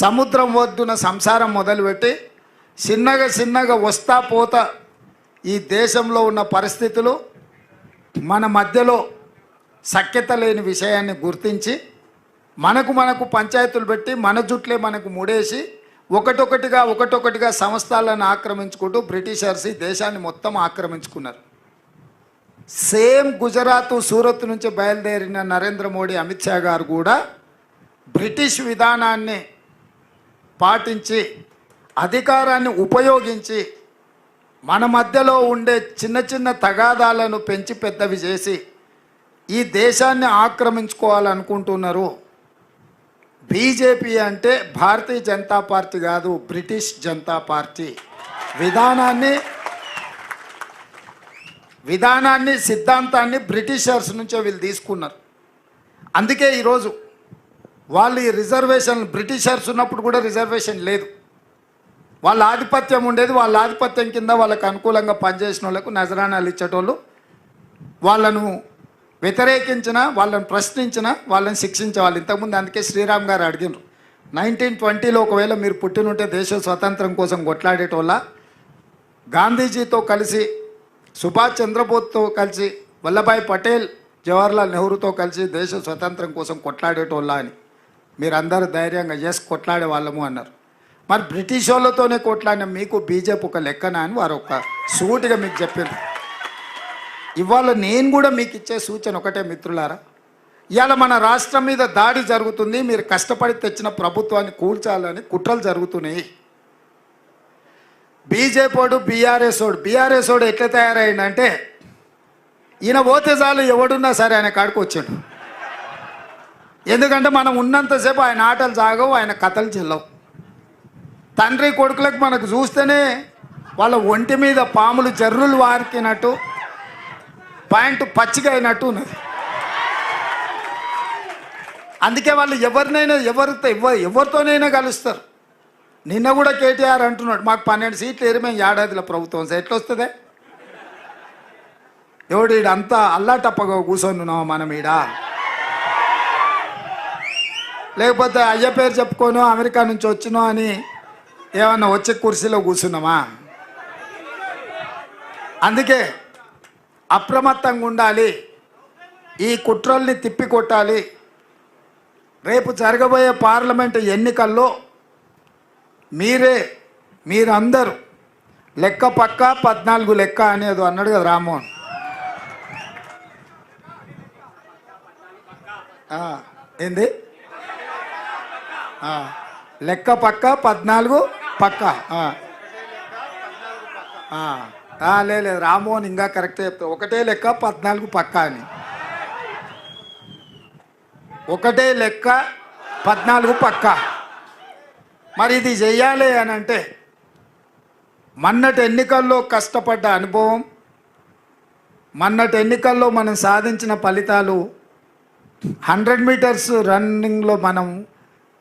సముద్రం ఒడ్డున సంసారం మొదలుపెట్టి చిన్నగా చిన్నగా వస్తా పోతా ఈ దేశంలో ఉన్న పరిస్థితులు, మన మధ్యలో సఖ్యత లేని విషయాన్ని గుర్తించి మనకు పంచాయతీలు పెట్టి మన జుట్లే మనకు ముడేసి ఒకటొకటిగా సంస్థలను ఆక్రమించుకుంటూ బ్రిటిషర్స్ ఈ దేశాన్ని మొత్తం ఆక్రమించుకున్నారు. సేమ్ గుజరాత్ సూరత్ నుంచి బయలుదేరిన నరేంద్ర మోడీ, అమిత్ షా గారు కూడా బ్రిటిష్ విధానాన్ని పాటించి అధికారాన్ని ఉపయోగించి మన మధ్యలో ఉండే చిన్న చిన్న తగాదాలను పెంచి పెద్దవి చేసి ఈ దేశాన్ని ఆక్రమించుకోవాలనుకుంటున్నారు. బీజేపీ అంటే భారతీయ జనతా పార్టీ కాదు, బ్రిటిష్ జనతా పార్టీ. విధానాన్ని సిద్ధాంతాన్ని బ్రిటిషర్స్ నుంచే వీళ్ళు తీసుకున్నారు. అందుకే ఈరోజు వాళ్ళు ఈ రిజర్వేషన్, బ్రిటిషర్స్ ఉన్నప్పుడు కూడా రిజర్వేషన్ లేదు, వాళ్ళ ఆధిపత్యం ఉండేది. వాళ్ళ ఆధిపత్యం కింద వాళ్ళకు అనుకూలంగా పనిచేసిన వాళ్ళకు నజరానాలు ఇచ్చేటోళ్ళు, వాళ్ళను వ్యతిరేకించిన, వాళ్ళని ప్రశ్నించిన, వాళ్ళని శిక్షించేవాళ్ళు. ఇంతకుముందు అందుకే శ్రీరామ్ గారు అడిగినారు, 1920లో ఒకవేళ మీరు పుట్టినుంటే దేశ స్వతంత్రం కోసం కొట్లాడేటోళ్ళ, గాంధీజీతో కలిసి, సుభాష్ చంద్రబోస్తో కలిసి, వల్లభాయ్ పటేల్, జవహర్లాల్ నెహ్రూతో కలిసి దేశ స్వతంత్రం కోసం కొట్లాడేటోళ్ళ అని మీరందరూ ధైర్యంగా కొట్లాడే వాళ్ళము అన్నారు. మరి బ్రిటిష్ వాళ్ళతోనే కొట్లాడిన మీకు బీజేపీ ఒక లెక్కన అని వారు ఒక సూటిగా మీకు చెప్పారు. ఇవాళ నేను కూడా మీకు ఇచ్చే సూచన ఒకటే మిత్రులారా, ఇవాళ మన రాష్ట్రం మీద దాడి జరుగుతుంది, మీరు కష్టపడి తెచ్చిన ప్రభుత్వాన్ని కూల్చాలని కుట్రలు జరుగుతున్నాయి. బీజేపీడు బీఆర్ఎస్ ఓడు ఎట్లా తయారైందంటే ఈయన పోతే చాలు ఎవడున్నా సరే ఆయన కాడికి వచ్చాడు. ఎందుకంటే మనం ఉన్నంతసేపు ఆయన ఆటలు సాగవు, ఆయన కథలు చెల్లవు. తండ్రి కొడుకులకు మనకు చూస్తేనే వాళ్ళ ఒంటి మీద పాములు జర్రులు వారికినట్టు పాయింట్ పచ్చిగా అయినట్టు ఉన్నది. అందుకే వాళ్ళు ఎవరితోనైనా కలుస్తారు. నిన్న కూడా కేటీఆర్ అంటున్నాడు, మాకు 12 సీట్లు ఏరి మేము ఏడాదిలో ప్రభుత్వం సార్ ఎట్లా వస్తుందే? ఎవడు ఈడంతా అల్లాటప్పగా కూర్చొని ఉన్నావా మనం ఈడ? లేకపోతే అయ్య పేరు చెప్పుకోను అమెరికా నుంచి వచ్చినో అని ఏమన్నా వచ్చే కుర్చీలో కూర్చున్నామా? అందుకే అప్రమత్తంగా ఉండాలి, ఈ కుట్రల్ని తిప్పికొట్టాలి. రేపు జరగబోయే పార్లమెంటు ఎన్నికల్లో మీరందరూ లెక్క పక్క 14 లెక్క అనేది అన్నాడు కదా రామ్మోహన్. ఏంది లెక్క పక్క 14 పక్క. లేదు రామ్మోహన్ ఇంకా కరెక్టే చెప్తా, ఒకటే లెక్క 14 పక్క అని. ఒకటే లెక్క 14 పక్క. మరి ఇది చెయ్యాలి అని అంటే మొన్నటి ఎన్నికల్లో కష్టపడ్డ అనుభవం, మొన్నటి ఎన్నికల్లో మనం సాధించిన ఫలితాలు, 100 మీటర్స్ రన్నింగ్లో మనం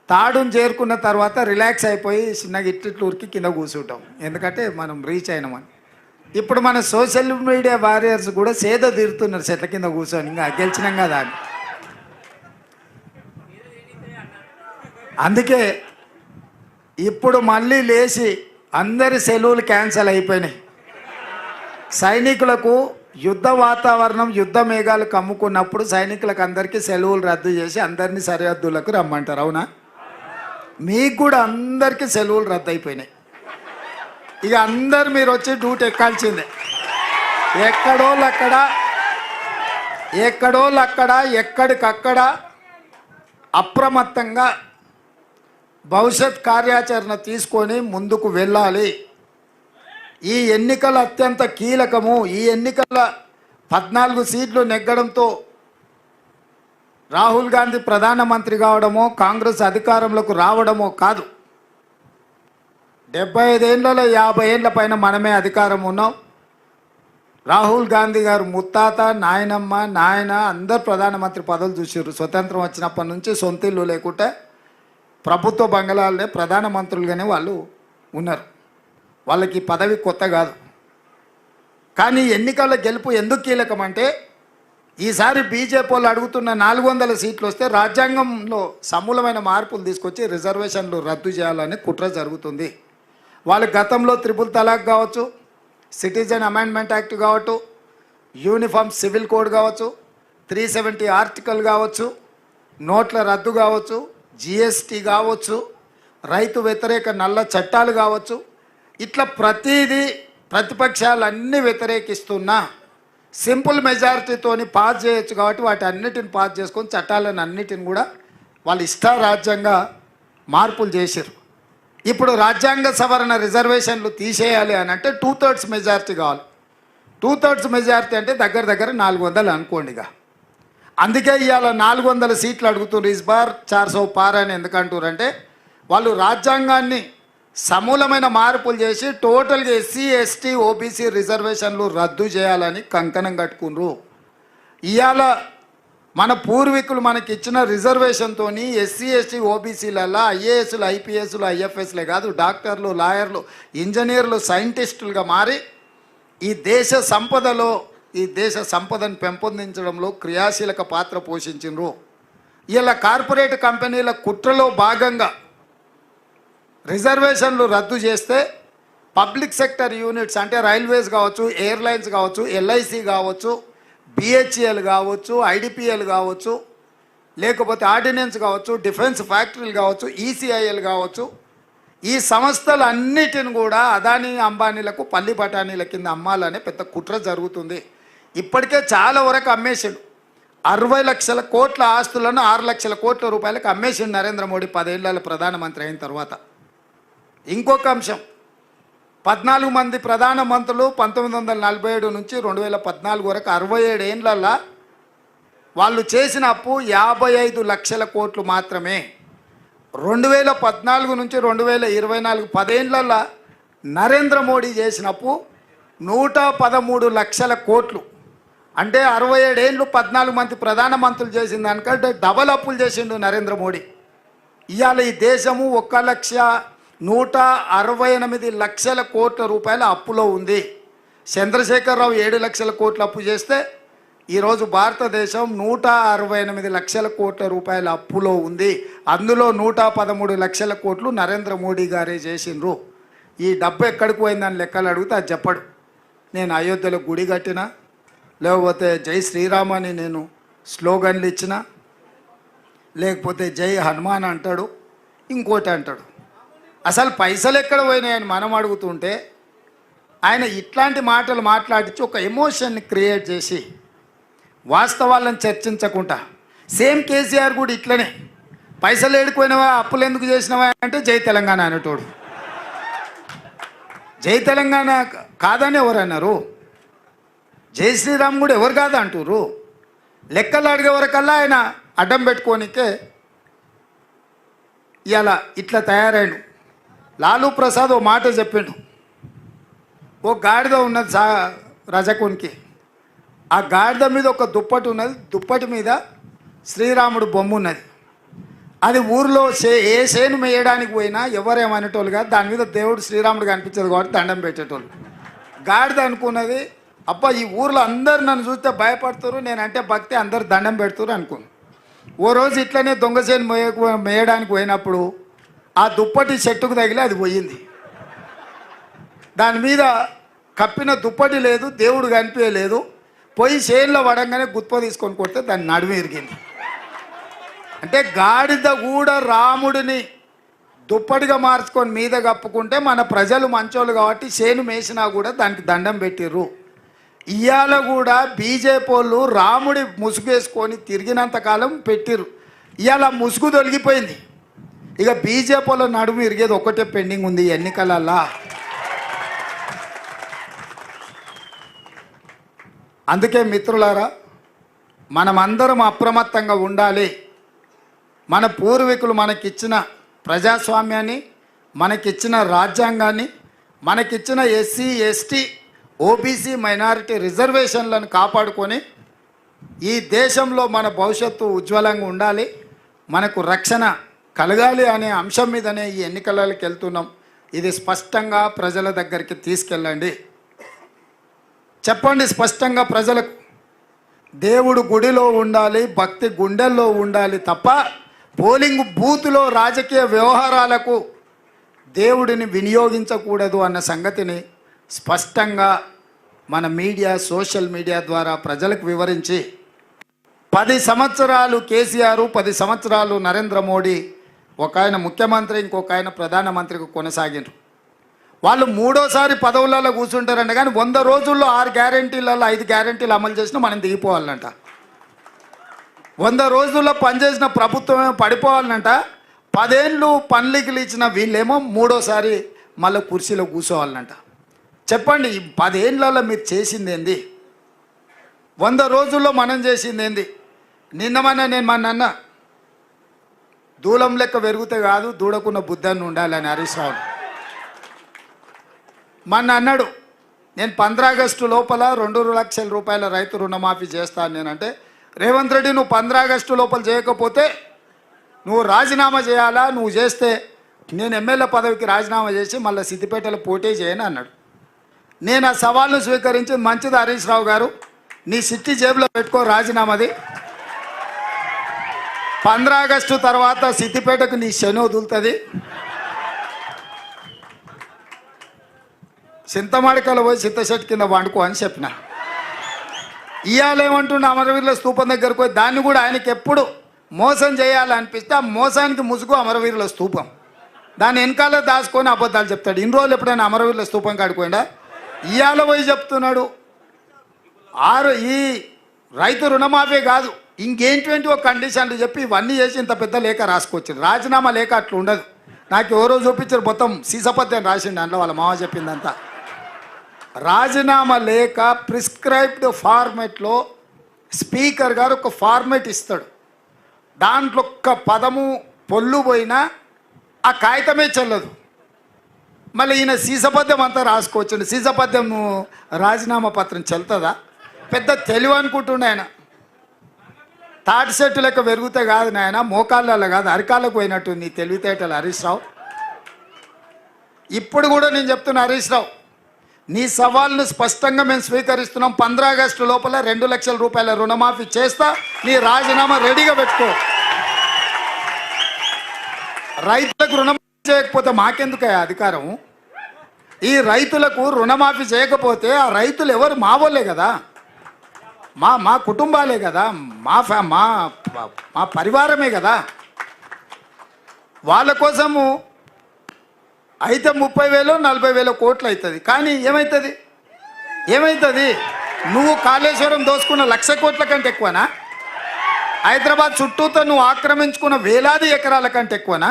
తాడును చేరుకున్న తర్వాత రిలాక్స్ అయిపోయి చిన్నగా ఇట్లూరికి కింద కూర్చుంటాం, ఎందుకంటే మనం రీచ్ అయినామని. ఇప్పుడు మన సోషల్ మీడియా వారియర్స్ కూడా సేద తీరుతున్నారు చెట్ల కింద కూర్చొని, ఇంకా గెలిచినాం కదా అని. అందుకే ఇప్పుడు మళ్ళీ లేచి అందరి సెలవులు క్యాన్సిల్ అయిపోయినాయి. సైనికులకు యుద్ధ వాతావరణం, యుద్ధ మేఘాలు కమ్ముకున్నప్పుడు సైనికులకు అందరికీ సెలవులు రద్దు చేసి అందరినీ సరిహద్దులకు రమ్మంటారు, అవునా? మీకు కూడా అందరికీ సెలవులు రద్దు అయిపోయినాయి. ఇక అందరు మీరు వచ్చి డ్యూటీ ఎక్కాల్సిందే. ఎక్కడోళ్ళక్కడ ఎక్కడికక్కడ అప్రమత్తంగా భవిష్యత్ కార్యాచరణ తీసుకొని ముందుకు వెళ్ళాలి. ఈ ఎన్నికలు అత్యంత కీలకము. ఈ ఎన్నికల 14 సీట్లు నెగ్గడంతో రాహుల్ గాంధీ ప్రధానమంత్రి కావడమో కాంగ్రెస్ అధికారంలోకి రావడమో కాదు, 75 ఏళ్ళలో 50 ఏళ్ళ పైన మనమే అధికారం ఉన్నాం. రాహుల్ గాంధీ గారు ముత్తాత, నాయనమ్మ, నాయన అందరు ప్రధానమంత్రి పదవులు చూసారు. స్వతంత్రం వచ్చినప్పటి నుంచి సొంత ఇల్లు లేకుంటే ప్రభుత్వ బంగళాలనే ప్రధానమంత్రులుగానే వాళ్ళు ఉన్నారు. వాళ్ళకి పదవి కొత్త కాదు. కానీ ఎన్నికల గెలుపు ఎందుకు కీలకం అంటే ఈసారి బీజేపీ వాళ్ళు అడుగుతున్న 400 సీట్లు వస్తే రాజ్యాంగంలో సమూలమైన మార్పులు తీసుకొచ్చి రిజర్వేషన్లు రద్దు చేయాలని కుట్ర జరుగుతుంది. వాళ్ళు గతంలో 3 తలాక్ కావచ్చు, సిటిజన్ అమెండ్మెంట్ యాక్ట్ కావచ్చు, యూనిఫామ్ సివిల్ కోడ్ కావచ్చు, 370 ఆర్టికల్ కావచ్చు, నోట్ల రద్దు కావచ్చు, జిఎస్టీ కావచ్చు, రైతు వ్యతిరేక నల్ల చట్టాలు కావచ్చు, ఇట్లా ప్రతిదీ ప్రతిపక్షాలన్నీ వ్యతిరేకిస్తున్నా సింపుల్ మెజారిటీతోని పాస్ చేయొచ్చు కాబట్టి వాటి అన్నిటిని పాస్ చేసుకొని చట్టాలను అన్నిటిని కూడా వాళ్ళు ఇష్టారాజ్యంగా మార్పులు చేశారు. ఇప్పుడు రాజ్యాంగ సవరణ రిజర్వేషన్లు తీసేయాలి అని అంటే 2/3 మెజారిటీ కావాలి. 2/3 మెజారిటీ అంటే దగ్గర 400 అనుకోండిగా. అందుకే ఇవాళ 400 సీట్లు అడుగుతున్నారు. ఇస్ బార్ 400 పార్ అని ఎందుకంటారంటే వాళ్ళు రాజ్యాంగాన్ని సమూలమైన మార్పులు చేసి టోటల్గా ఎస్సీ ఎస్టీ ఓబీసీ రిజర్వేషన్లు రద్దు చేయాలని కంకణం కట్టుకున్నారు. ఇవాళ మన పూర్వీకులు మనకి ఇచ్చిన రిజర్వేషన్తో ఎస్సీ ఎస్టీ ఓబీసీలలో ఐఏఎస్లు ఐపీఎస్లు ఐఎఫ్ఎస్లే కాదు, డాక్టర్లు, లాయర్లు, ఇంజనీర్లు, సైంటిస్టులుగా మారి ఈ దేశ సంపదను పెంపొందించడంలో క్రియాశీలక పాత్ర పోషించారు. ఇలా కార్పొరేట్ కంపెనీల కుట్రలో భాగంగా రిజర్వేషన్లు రద్దు చేస్తే పబ్లిక్ సెక్టర్ యూనిట్స్ అంటే రైల్వేస్ కావచ్చు, ఎయిర్లైన్స్ కావచ్చు, ఎల్ఐసి కావచ్చు, బిహెచ్ఎల్ కావచ్చు, ఐడిపిఎల్ కావచ్చు, లేకపోతే ఆర్డినెన్స్ కావచ్చు, డిఫెన్స్ ఫ్యాక్టరీలు కావచ్చు, ఈసీఐఎల్ కావచ్చు, ఈ సంస్థలన్నిటిని కూడా అదానీ అంబానీలకు పల్లి బఠానీల కింద అమ్మాలనే పెద్ద కుట్ర జరుగుతుంది. ఇప్పటికే చాలా వరకు అమ్మేసిండు. 60 లక్షల కోట్ల ఆస్తులను 6 లక్షల కోట్ల రూపాయలకు అమ్మేసిండు నరేంద్ర మోడీ 10 ఏళ్ళ ప్రధానమంత్రి అయిన తర్వాత. ఇంకొక అంశం, 14 మంది ప్రధానమంత్రులు 1947 నుంచి 2014 వరకు 67 ఏళ్ళల్లో వాళ్ళు చేసిన అప్పు 55 లక్షల కోట్లు మాత్రమే. 2014 నుంచి 2024 10 ఏళ్ళల్లో నరేంద్ర మోడీ చేసిన అప్పు 113 లక్షల కోట్లు. అంటే 67 ఏళ్ళు 14 మంది ప్రధానమంత్రులు చేసిన దానికంటే డబల్ అప్పులు చేసిండు నరేంద్ర మోడీ. ఇవాళ ఈ దేశము 1,168 లక్షల కోట్ల రూపాయల అప్పులో ఉంది. చంద్రశేఖరరావు 7 లక్షల కోట్ల అప్పు చేస్తే ఈరోజు భారతదేశం 168 లక్షల కోట్ల రూపాయల అప్పులో ఉంది. అందులో 113 లక్షల కోట్లు నరేంద్ర మోడీ గారే చేసిండ్రు. ఈ డబ్బు ఎక్కడికి పోయిందని లెక్కలు అడిగితే అది చెప్పడు. నేను అయోధ్యలో గుడి కట్టినా, లేకపోతే జై శ్రీరామ్ అని నేను స్లోగన్లు ఇచ్చిన, లేకపోతే జై హనుమాన్ అంటాడు, ఇంకోటి అంటాడు. అసలు పైసలు ఎక్కడ పోయినాయని మనం అడుగుతుంటే ఆయన ఇట్లాంటి మాటలు మాట్లాడించి ఒక ఎమోషన్ని క్రియేట్ చేసి వాస్తవాలను చర్చించకుండా, సేమ్ కేసీఆర్ కూడా ఇట్లనే పైసలు ఏడుకోయినవా, అప్పులు ఎందుకు చేసినవా అంటే జై తెలంగాణ అనేటోడు. జై తెలంగాణ కాదని ఎవరు అన్నారు? జై శ్రీరామ్ కూడా ఎవరు కాదా అంటారు? లెక్కలు అడిగే వరకల్లా ఆయన అడ్డం పెట్టుకోనికే ఇలా ఇట్లా తయారైండు. లాలూ ప్రసాద్ ఓ మాట చెప్పిండు. ఓ గాడిద ఉన్నది రజకునికి. ఆ గాడిద మీద ఒక దుప్పటి ఉన్నది, దుప్పటి మీద శ్రీరాముడు బొమ్మ ఉన్నది. అది ఊరిలో ఏ చేను మేయడానికి పోయినా ఎవరేమనేటోళ్ళు కాదు, దాని మీద దేవుడు శ్రీరాముడు కనిపించదు కాబట్టి దండం పెట్టేటోళ్ళు. గాడిద అనుకున్నది, అబ్బా ఈ ఊర్లో అందరు నన్ను చూస్తే భయపడతారు, నేనంటే భక్తి, అందరు దండం పెడతారు అనుకున్నాను. ఓ రోజు ఇట్లనే దొంగ చేను మేయడానికి పోయినప్పుడు ఆ దుప్పటి చెట్టుకు తగిలి అది పోయింది. దాని మీద కప్పిన దుప్పటి లేదు, దేవుడు కనిపించలేదు. పోయి చేనులో పడంగానే గుత్ప తీసుకొని కొడితే దాన్ని నడుము ఇరిగింది. అంటే గాడిద కూడా రాముడిని దుప్పటిగా మార్చుకొని మీద కప్పుకుంటే మన ప్రజలు మంచోళ్ళు కాబట్టి చేను మేసినా కూడా దానికి దండం పెట్టిర్రు. ఇవాళ కూడా బీజేపీ వాళ్ళు రాముడి ముసుగేసుకొని తిరిగినంతకాలం పెట్టిర్రు. ఇవాళ ముసుగు తొలగిపోయింది. ఇక బీజేపీ వాళ్ళ నడుము ఇరిగేది ఒకటే పెండింగ్ ఉంది ఎన్నికలల్లా. అందుకే మిత్రులారా, మనమందరం అప్రమత్తంగా ఉండాలి. మన పూర్వీకులు మనకిచ్చిన ప్రజాస్వామ్యాన్ని, మనకిచ్చిన రాజ్యాంగాన్ని, మనకిచ్చిన ఎస్సీ ఎస్టీ ఓబీసీ మైనారిటీ రిజర్వేషన్లను కాపాడుకొని ఈ దేశంలో మన భవిష్యత్తు ఉజ్వలంగా ఉండాలి, మనకు రక్షణ కలగాలి అనే అంశం మీదనే ఈ ఎన్నికలకి వెళ్తున్నాం. ఇది స్పష్టంగా ప్రజల దగ్గరికి తీసుకెళ్ళండి. చెప్పండి స్పష్టంగా ప్రజలకు. దేవుడు గుడిలో ఉండాలి, భక్తి గుండెల్లో ఉండాలి తప్ప పోలింగ్ బూత్లో రాజకీయ వ్యవహారాలకు దేవుడిని వినియోగించకూడదు అన్న సంగతిని స్పష్టంగా మన మీడియా, సోషల్ మీడియా ద్వారా ప్రజలకు వివరించి 10 సంవత్సరాలు కేసీఆర్, 10 సంవత్సరాలు నరేంద్ర మోడీ, ఒక ఆయన ముఖ్యమంత్రి, ఇంకొక ఆయన ప్రధానమంత్రికి కొనసాగినారు. వాళ్ళు మూడోసారి పదవులలో కూర్చుంటారంట. కానీ 100 రోజుల్లో 6 గ్యారెంటీలలో 5 గ్యారెంటీలు అమలు చేసినా మనం దిగిపోవాలంట. 100 రోజుల్లో పనిచేసిన ప్రభుత్వమే పడిపోవాలంట. 10 ఏళ్ళు పనులకి ఇచ్చిన వీళ్ళేమో మూడోసారి మళ్ళీ కుర్చీలో కూర్చోవాలంట. చెప్పండి, ఈ 10 ఏళ్ళలో మీరు చేసింది ఏంది? 100 రోజుల్లో మనం చేసింది ఏంది? నిన్నమన్నా నేను మన అన్న దూలం లెక్క పెరిగితే కాదు, దూడకున్న బుద్ధాన్ని ఉండాలని హరీష్ రావు మొన్న అన్నాడు. నేను 15 ఆగస్టు లోపల 2 లక్షల రూపాయల రైతు రుణమాఫీ చేస్తాను నేనంటే, రేవంత్ రెడ్డి నువ్వు 15 ఆగస్టు లోపల చేయకపోతే నువ్వు రాజీనామా చేయాలా, నువ్వు చేస్తే నేను ఎమ్మెల్యే పదవికి రాజీనామా చేసి మళ్ళీ సిద్దిపేటలో పోటీ చేయను అన్నాడు. నేను ఆ సవాల్ను స్వీకరించి, మంచిది హరీష్ రావు గారు, నీ సిట్టి జేబులో పెట్టుకో రాజీనామాది, 15 ఆగస్టు తర్వాత సిద్దిపేటకు నీ శని వదులుతుంది, చింతమాడికలో పోయి చింతచెట్టు కింద వండుకో అని చెప్పిన. ఇవాళ ఏమంటుండే, అమరవీరుల స్తూపం దగ్గరకు పోయి దాన్ని కూడా ఆయనకి ఎప్పుడు మోసం చేయాలనిపిస్తే ఆ మోసానికి ముసుగు అమరవీరుల స్తూపం, దాన్ని వెనకాల దాచుకొని అబద్ధాలు చెప్తాడు. ఇన్ని రోజులు ఎప్పుడైనా అమరవీరుల స్తూపం కాడిపోయిందా? ఇవాళ పోయి చెప్తున్నాడు ఈ రైతు రుణమాఫీ కాదు, ఇంకేంటివేంటివో కండిషన్లు చెప్పి ఇవన్నీ చేసి ఇంత పెద్ద లేఖ రాసుకొచ్చింది. రాజీనామా లేఖ అట్లా ఉండదు. నాకు ఎవరో చూపించారు, మొత్తం సీసపత్యం రాసిండు దాంట్లో, వాళ్ళ మామ చెప్పిందంతా. రాజీనామా లేఖ ప్రిస్క్రైబ్డ్ ఫార్మెట్లో స్పీకర్ గారు ఒక ఫార్మెట్ ఇస్తాడు. దాంట్లో ఒక్క పదము పొల్లు పోయినా ఆ కాగితమే చెల్లదు. మళ్ళీ ఈయన సీసపద్యం అంతా రాసుకోవచ్చండి. సీసపద్యం రాజీనామా పత్రం చెల్తుందా? పెద్ద తెలివి అనుకుంటుండే ఆయన. తాటి చెట్టు లెక్క పెరుగుతే కాదు నాయన, మోకాళ్ళలో కాదు అరికాళ్ళకు పోయినట్టు నీ తెలివితేటలు హరీష్ రావు. ఇప్పుడు కూడా నేను చెప్తున్నా హరీష్ రావు, నీ సవాల్ను స్పష్టంగా మేము స్వీకరిస్తున్నాం. 15 ఆగస్టు లోపల 2 లక్షల రూపాయల రుణమాఫీ చేస్తా, నీ రాజీనామా రెడీగా పెట్టుకో. రైతులకు రుణమాఫీ చేయకపోతే మాకెందుకయ్యా అధికారం? ఈ రైతులకు రుణమాఫీ చేయకపోతే ఆ రైతులు ఎవరు? మా వాళ్ళే కదా, మా కుటుంబాలే కదా, మా పరివారమే కదా. వాళ్ళ కోసము అయితే 30,000 40,000 కోట్లు అవుతుంది. కానీ ఏమవుతుంది? నువ్వు కాళేశ్వరం దోసుకున్న 1,00,000 కోట్ల కంటే ఎక్కువనా? హైదరాబాద్ చుట్టూతో నువ్వు ఆక్రమించుకున్న వేలాది ఎకరాల కంటే ఎక్కువనా?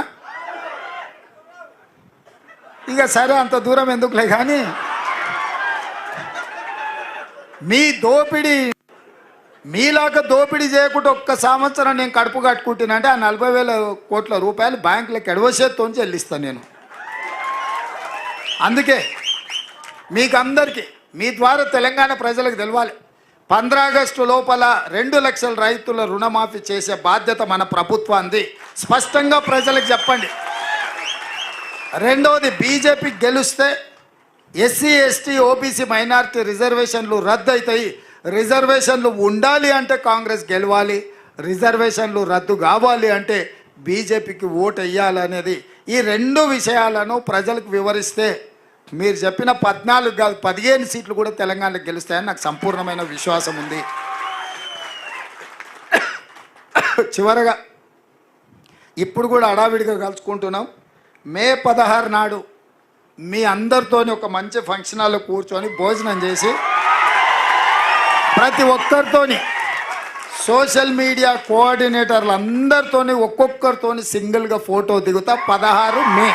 ఇక సరే, అంత దూరం ఎందుకులే. కానీ మీ దోపిడీ, మీలాగా దోపిడీ చేయకుండా ఒక్క సంవత్సరం నేను కడుపు కట్టుకుంటున్నానంటే ఆ 40,000 కోట్ల రూపాయలు బ్యాంకులకు ఎడవసేత్తో చెల్లిస్తాను నేను. అందుకే మీకు అందరికీ మీ ద్వారా తెలంగాణ ప్రజలకు తెలవాలి, 15 ఆగస్టు లోపల 2 లక్షల రైతుల రుణమాఫీ చేసే బాధ్యత మన ప్రభుత్వాన్ని. స్పష్టంగా ప్రజలకు చెప్పండి. రెండవది, బీజేపీ గెలిస్తే ఎస్సీ ఎస్టీ ఓబీసీ మైనారిటీ రిజర్వేషన్లు రద్దు అవుతాయి. రిజర్వేషన్లు ఉండాలి అంటే కాంగ్రెస్ గెలవాలి, రిజర్వేషన్లు రద్దు కావాలి అంటే బీజేపీకి ఓటు వేయాలనేది. ఈ 2 విషయాలను ప్రజలకు వివరిస్తే మీరు చెప్పిన 14 కాదు 15 సీట్లు కూడా తెలంగాణకు గెలుస్తాయని నాకు సంపూర్ణమైన విశ్వాసం ఉంది. చివరగా ఇప్పుడు కూడా హడావిడిగా కలుసుకుంటున్నాం. మే 16 నాడు మీ అందరితోని ఒక మంచి ఫంక్షన్ హాల్లో కూర్చొని భోజనం చేసి ప్రతి ఒక్కరితోని సోషల్ మీడియా కోఆర్డినేటర్లు అందరితోని ఒక్కొక్కరితోని సింగిల్గా ఫోటో దిగుతా. 16 మే.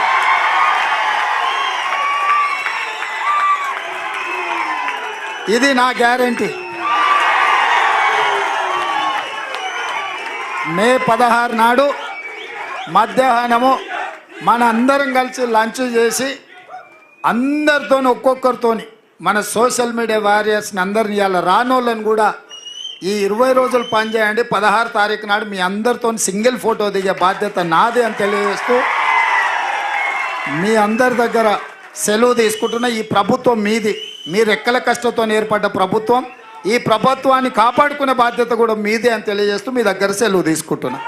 ఇది నా గ్యారంటీ. మే 16 నాడు మధ్యాహ్నము మన అందరం కలిసి లంచ్ చేసి అందరితోని ఒక్కొక్కరితోని మన సోషల్ మీడియా వారియర్స్ని అందరిని ఇవాళ రానోళ్ళని కూడా ఈ 20 రోజులు పనిచేయండి. 16 తారీఖు నాడు మీ అందరితో సింగిల్ ఫోటో దిగే బాధ్యత నాది అని తెలియజేస్తూ మీ అందరి దగ్గర సెలవు తీసుకుంటున్న. ఈ ప్రభుత్వం మీది, మీరు ఎక్కల కష్టంతో ఏర్పడ్డ ప్రభుత్వం. ఈ ప్రభుత్వాన్ని కాపాడుకునే బాధ్యత కూడా మీదే అని తెలియజేస్తూ మీ దగ్గర సెలవు తీసుకుంటున్నా.